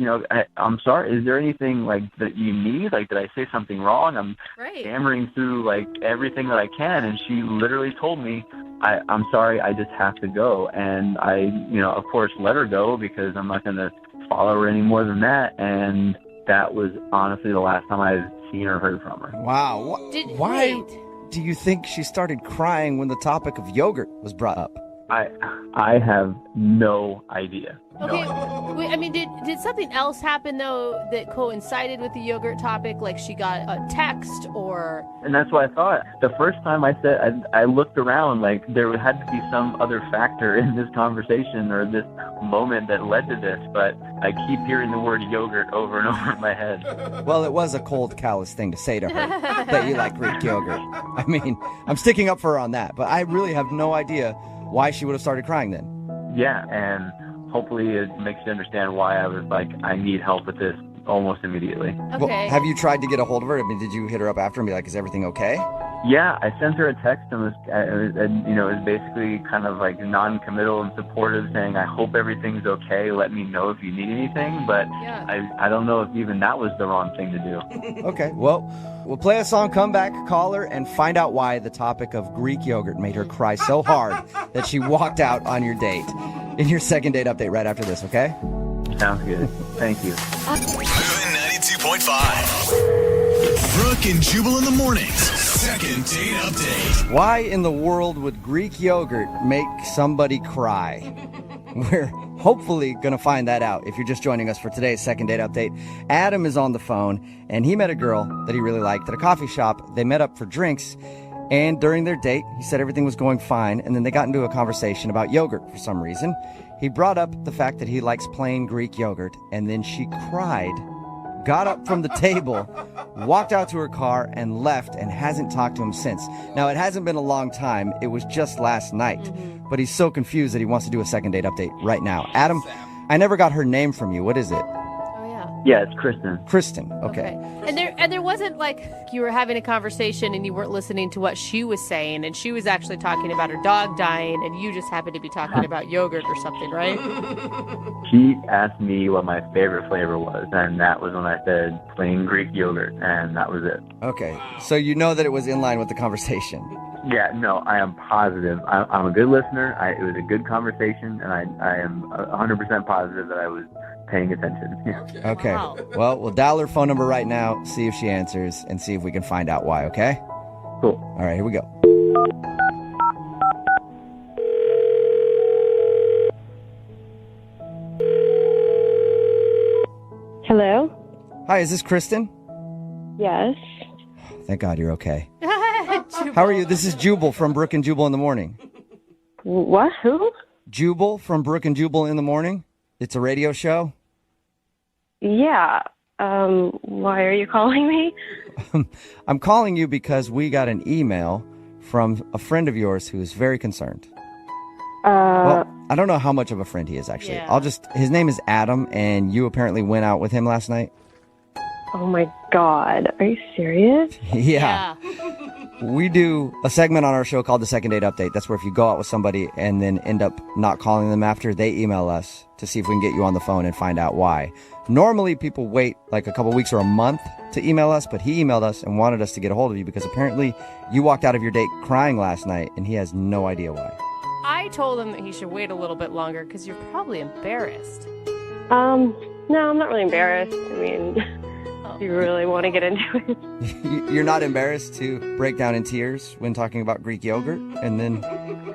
I'm sorry. Is there anything that you need? Did I say something wrong? I'm stammering through everything that I can. And she literally told me, I'm sorry, I just have to go. And I, of course, let her go because I'm not going to follow her any more than that. And that was honestly the last time I've seen or heard from her.
Wow. Why do you think she started crying when the topic of yogurt was brought up?
I have no idea.
Okay, wait, I mean, did something else happen, though, that coincided with the yogurt topic? Like she got a text or...
And that's what I thought. The first time I said, I looked around, there had to be some other factor in this conversation or this moment that led to this, but I keep hearing the word yogurt over and over in my head.
Well, it was a cold, callous thing to say to her, that you like Greek yogurt. I mean, I'm sticking up for her on that, but I really have no idea why she would have started crying then.
Yeah, and hopefully it makes you understand why I was like, I need help with this almost immediately.
Okay.
Well, have you tried to get a hold of her? I mean, did you hit her up after and be like, is everything okay?
Yeah, I sent her a text and it was basically kind of non-committal and supportive, saying, I hope everything's okay. Let me know if you need anything. But I don't know if even that was the wrong thing to do.
Okay, well, we'll play a song, come back, call her, and find out why the topic of Greek yogurt made her cry so hard that she walked out on your date. In your second date update right after this, okay?
Sounds good. Thank you.
Moving 92.5. Brooke and Jubal in the mornings. Second date update.
Why in the world would Greek yogurt make somebody cry? We're hopefully going to find that out if you're just joining us for today's second date update. Adam is on the phone, and he met a girl that he really liked at a coffee shop. They met up for drinks, and during their date, he said everything was going fine, and then they got into a conversation about yogurt for some reason. He brought up the fact that he likes plain Greek yogurt, and then she cried, got up from the table, walked out to her car, and left, and hasn't talked to him since. Now, it hasn't been a long time. It was just last night. But he's so confused that he wants to do a second date update right now. Adam, I never got her name from you. What is it?
Yeah, it's Kristen.
Kristen, okay.
And there wasn't you were having a conversation and you weren't listening to what she was saying, and she was actually talking about her dog dying, and you just happened to be talking about yogurt or something, right?
She asked me what my favorite flavor was, and that was when I said plain Greek yogurt, and that was it.
Okay, so you know that it was in line with the conversation.
Yeah, no, I am positive. I'm a good listener. It was a good conversation, and I am 100% positive that I was paying attention.
Okay. Wow. Well, we'll dial her phone number right now, see if she answers, and see if we can find out why, okay?
Cool.
All right, here we go.
Hello?
Hi, is this Kristen?
Yes.
Thank God you're okay. How are you? This is Jubal from Brooke and Jubal in the Morning.
What? Who?
Jubal from Brooke and Jubal in the Morning. It's a radio show.
Yeah. Why are you calling me?
I'm calling you because we got an email from a friend of yours who is very concerned. Well, I don't know how much of a friend he is, actually.
Yeah.
His name is Adam, and you apparently went out with him last night.
Oh my God. Are you serious?
Yeah. We do a segment on our show called the Second Date Update. That's where if you go out with somebody and then end up not calling them after, they email us to see if we can get you on the phone and find out why. Normally, people wait like a couple weeks or a month to email us, but he emailed us and wanted us to get a hold of you because apparently you walked out of your date crying last night, and he has no idea why.
I told him that he should wait a little bit longer because you're probably embarrassed.
No, I'm not really embarrassed. I mean, do you really want to get into it?
You're not embarrassed to break down in tears when talking about Greek yogurt, and then...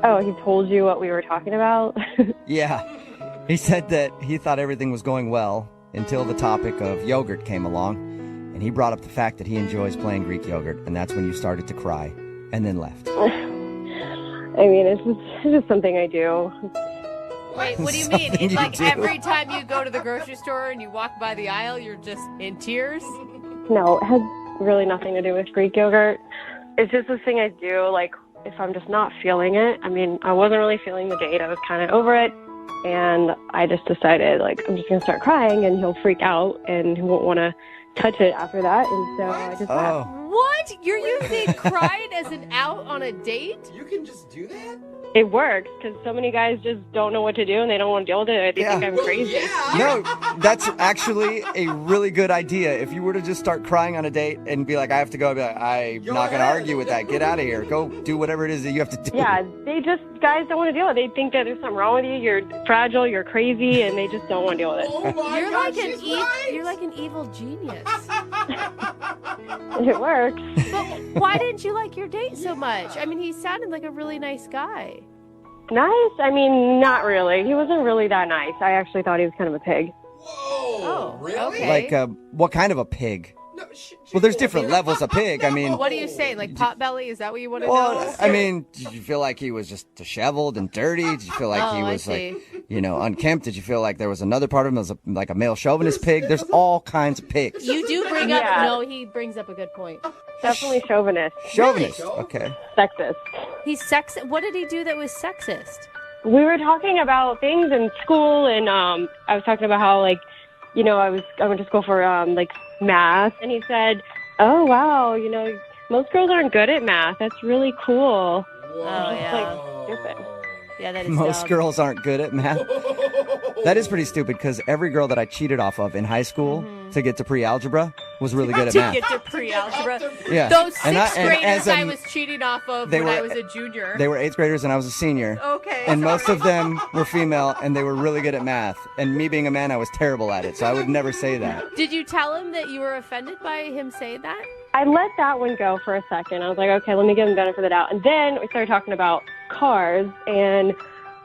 Oh, he told you what we were talking about?
Yeah. He said that he thought everything was going well until the topic of yogurt came along, and he brought up the fact that he enjoys plain Greek yogurt, and that's when you started to cry, and then left.
I mean, it's just something I do.
Wait, what do you mean? It's like every time you go to the grocery store and you walk by the aisle, you're just in tears?
No, it has really nothing to do with Greek yogurt. It's just this thing I do, like,
if I'm just not feeling it. I mean, I wasn't really feeling the date. I was kind of over it. And I just decided, like, I'm just going to start crying and he'll freak out and he won't want to touch it after that. And so I just left.
What? You're using crying as an out on a date?
You can just do that?
It works because so many guys just don't know what to do and they don't want to deal with it. They think I'm crazy.
No, that's actually a really good idea. If you were to just start crying on a date and be like, I have to go, I'd be like, I'm not going to argue with that. Get out of here. Go do whatever it is that you have to do.
Yeah, guys don't want to deal with it. They think that there's something wrong with you. You're fragile, you're crazy, and they just don't want to deal with it.
Oh my
You're
God,
you're like an evil genius.
It works.
But why didn't you like your date so much? I mean, he sounded like a really nice guy.
Nice? I mean, not really. He wasn't really that nice. I actually thought he was kind of a pig.
Whoa, really?
Okay.
Like, what kind of a pig? Well, there's different levels of pig. I mean,
What do you say? Like pot belly? Is that what you want to
well,
know?
I mean, did you feel like he was just disheveled and dirty? Did you feel like he
Oh, I
was
see.
like, unkempt? Did you feel like there was another part of him that was like a male chauvinist pig? There's all kinds of pigs.
You do bring up.
Yeah.
No, he brings up a good point.
Definitely chauvinist.
Chauvinist. Okay.
Sexist.
He's sexist. What did he do that was sexist?
We were talking about things in school, and I was talking about how, like, I went to school for like math, and he said, "Oh wow, most girls aren't good at math. That's really cool."
Oh yeah.
Like, stupid.
Yeah, that is
Most
dumb.
girls aren't good at math. That is pretty stupid because every girl that I cheated off of in high school to get to pre-algebra was really good at
to
math.
get to pre-algebra.
Yeah.
Those
And
sixth
and
graders
as a-
I was cheating off of
they
when I
were-
was a junior.
They were 8th graders and I was a senior.
Okay.
And most of them were female and they were really good at math. And me being a man, I was terrible at it. So I would never say that.
Did you tell him that you were offended by him saying that?
I let that one go for a second. I was like, okay, let me give him the benefit of the doubt. And then we started talking about cars, and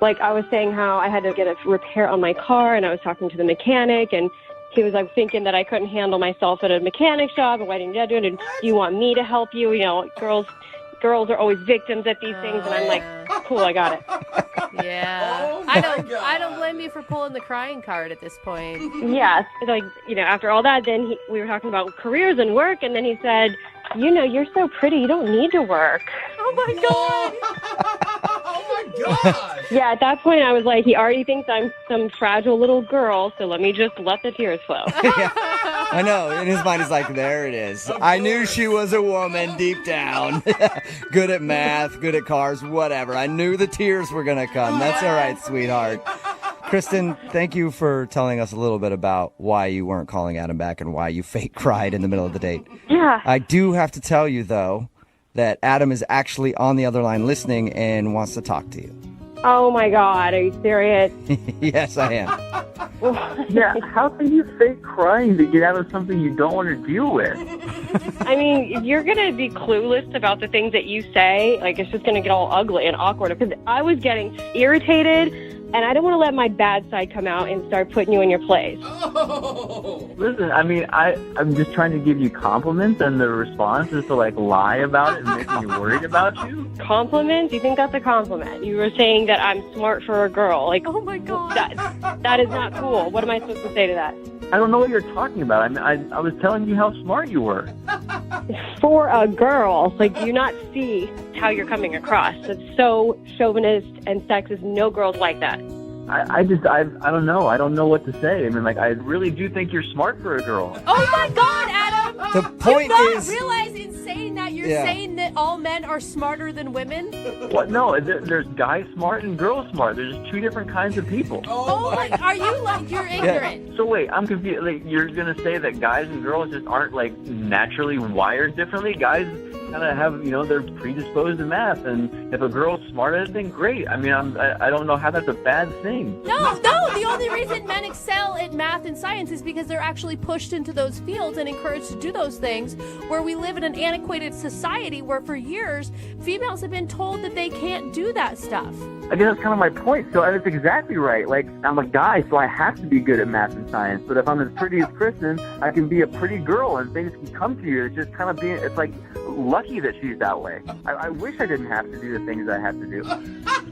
like I was saying how I had to get a repair on my car, and I was talking to the mechanic, and he was like thinking that I couldn't handle myself at a mechanic shop, and why didn't you do it? And do you want me to help you? Girls are always victims at these things, and I'm like, cool, I got it.
Yeah.
Oh
I
my
don't don't blame you for pulling the crying card at this point.
Yes, like after all that, then we were talking about careers and work, and then he said, you're so pretty, you don't need to work.
Oh my god.
Oh my God.
Yeah, at that point I was like, he already thinks I'm some fragile little girl, so let me just let the tears flow.
Yeah. I know. In his mind, he's like, there it is. I knew she was a woman deep down. Good at math, good at cars, whatever. I knew the tears were going to come. That's all right, sweetheart. Kristen, thank you for telling us a little bit about why you weren't calling Adam back and why you fake cried in the middle of the date.
Yeah.
I do have to tell you, though, that Adam is actually on the other line listening and wants to talk to you.
Oh my God, are you serious?
Yes, I am.
Yeah, how can you fake crying to get out of something you don't want to deal with?
I mean, if you're going to be clueless about the things that you say, like, it's just going to get all ugly and awkward. Because I was getting irritated, and I don't want to let my bad side come out and start putting you in your place.
Listen, I mean, I'm just trying to give you compliments, and the response is to, like, lie about it and make me worried about you?
Compliments? You think that's a compliment? You were saying that I'm smart for a girl. Like,
oh my God.
That is not cool. What am I supposed to say to that?
I don't know what you're talking about. I mean, I was telling you how smart you were.
For a girl, like, do you not see how you're coming across? It's so chauvinist and sexist. No girls like that.
I don't know. I don't know what to say. I mean, like, I really do think you're smart for a girl.
Oh my God, Adam!
The point is...
realize in saying that you're
Yeah.
saying that all men are smarter than women?
What? No, there's guy smart and girl smart. There's just two different kinds of people.
Oh my, are you like, you're ignorant?
So wait, I'm confused. Like, you're gonna say that guys and girls just aren't, like, naturally wired differently? Guys kind of have, they're predisposed to math, and if a girl's smart at it, then great. I mean, I don't know how that's a bad thing.
No, the only reason men excel at math and science is because they're actually pushed into those fields and encouraged to do those things, where we live in an antiquated society where for years females have been told that they can't do that stuff.
I guess that's kind of my point. So that's exactly right. Like, I'm a guy, so I have to be good at math and science. But if I'm as pretty as Kristen, I can be a pretty girl, and things can come to you. It's just kind of it's like lucky that she's that way. I wish I didn't have to do the things I have to do.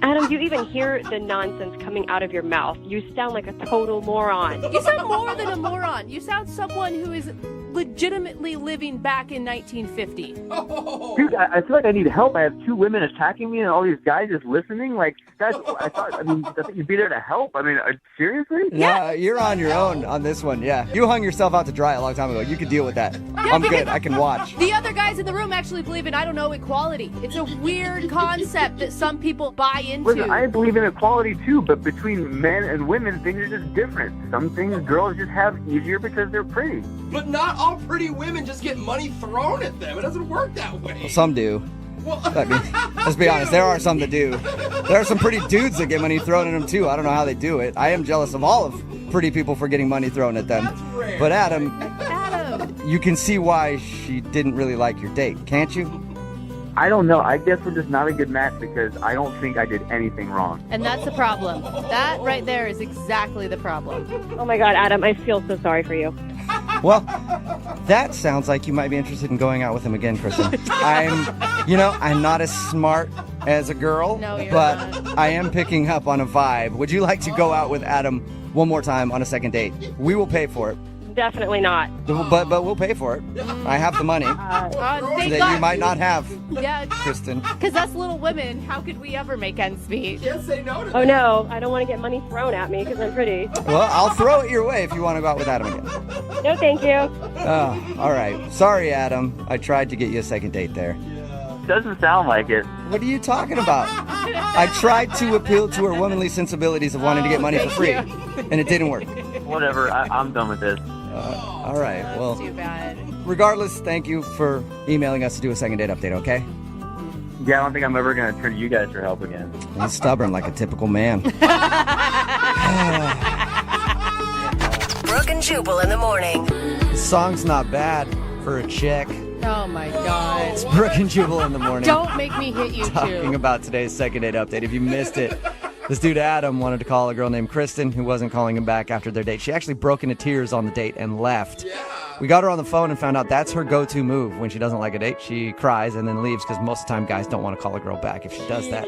Adam, do you even hear the nonsense coming out of your mouth? You sound like a total moron.
You sound more than a moron. You sound someone who is legitimately living back in 1950.
Dude, I feel like I need help. I have 2 women attacking me and all these guys just listening. Like, guys, I thought you'd be there to help. I mean, seriously?
Yeah, you're on your own on this one, yeah. You hung yourself out to dry a long time ago. You could deal with that. I'm good. I can watch.
The other guys in the room actually believe in, I don't know, equality. It's a weird concept that some people buy into.
Listen, I believe in equality too, but between men and women, things are just different. Some things girls just have easier because they're pretty.
But not all pretty women just get money thrown at them. It doesn't work that way.
Well, some do. I mean, let's be honest, there are some that do. There are some pretty dudes that get money thrown at them too. I don't know how they do it. I am jealous of all of pretty people for getting money thrown at them. But Adam, you can see why she didn't really like your date, can't you?
I don't know. I guess we're just not a good match because I don't think I did anything wrong.
And that's the problem. That right there is exactly the problem.
Oh my God, Adam, I feel so sorry for you.
Well, that sounds like you might be interested in going out with him again, Kristen. I'm not as smart as a girl, but I am picking up on a vibe. Would you like to go out with Adam one more time on a second date? We will pay for it.
Definitely not.
But we'll pay for it. I have the money that you might not have, Kristen.
Because us little women, how could we ever make ends meet?
Can't say no to
Oh no, I don't want to get money thrown at me because I'm pretty.
Well, I'll throw it your way if you want to go out with Adam again.
No, thank you.
Oh, all right. Sorry, Adam. I tried to get you a second date there.
Doesn't sound like it.
What are you talking about? I tried to appeal to her womanly sensibilities of wanting to get money for free, and it didn't work.
Whatever. I'm done with this.
All right. Well,
too bad.
Regardless, thank you for emailing us to do a second date update, okay?
Yeah, I don't think I'm ever going to turn to you guys for help again.
He's stubborn like a typical man.
Brooke and Jubal in the morning.
The song's not bad for a chick.
Oh my God.
It's Brooke and Jubal in the morning.
Don't make me hit you
Talking
too.
about today's second date update. If you missed it, this dude Adam wanted to call a girl named Kristen who wasn't calling him back after their date. She actually broke into tears on the date and left. We got her on the phone and found out that's her go-to move. When she doesn't like a date, she cries and then leaves because most of the time guys don't want to call a girl back if she does that.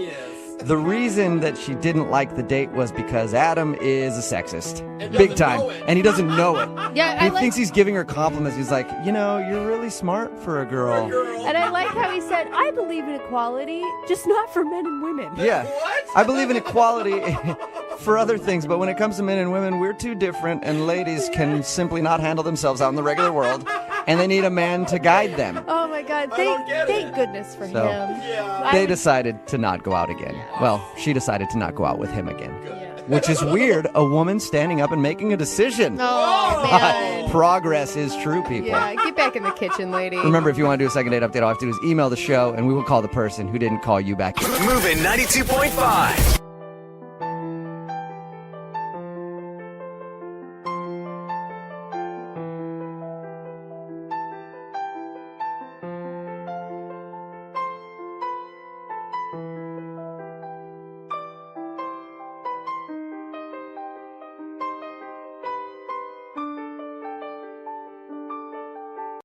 The reason that she didn't like the date was because Adam is a sexist. Big time. And he doesn't know it.
Yeah,
he thinks he's giving her compliments. He's like, you're really smart for a girl.
And I like how he said, I believe in equality, just not for men and women.
Yeah. I believe in equality for other things, but when it comes to men and women, we're too different, and ladies can simply not handle themselves out in the regular world, and they need a man to guide them.
Oh my God, thank goodness for
So,
him.
they decided to not go out again. Well, she decided to not go out with him again. Which is weird, a woman standing up and making a decision.
Oh, man.
Progress is true, people.
Yeah, get back in the kitchen, lady.
Remember, if you want to do a second date update, all you have to do is email the show, and we will call the person who didn't call you back.
Moving 92.5.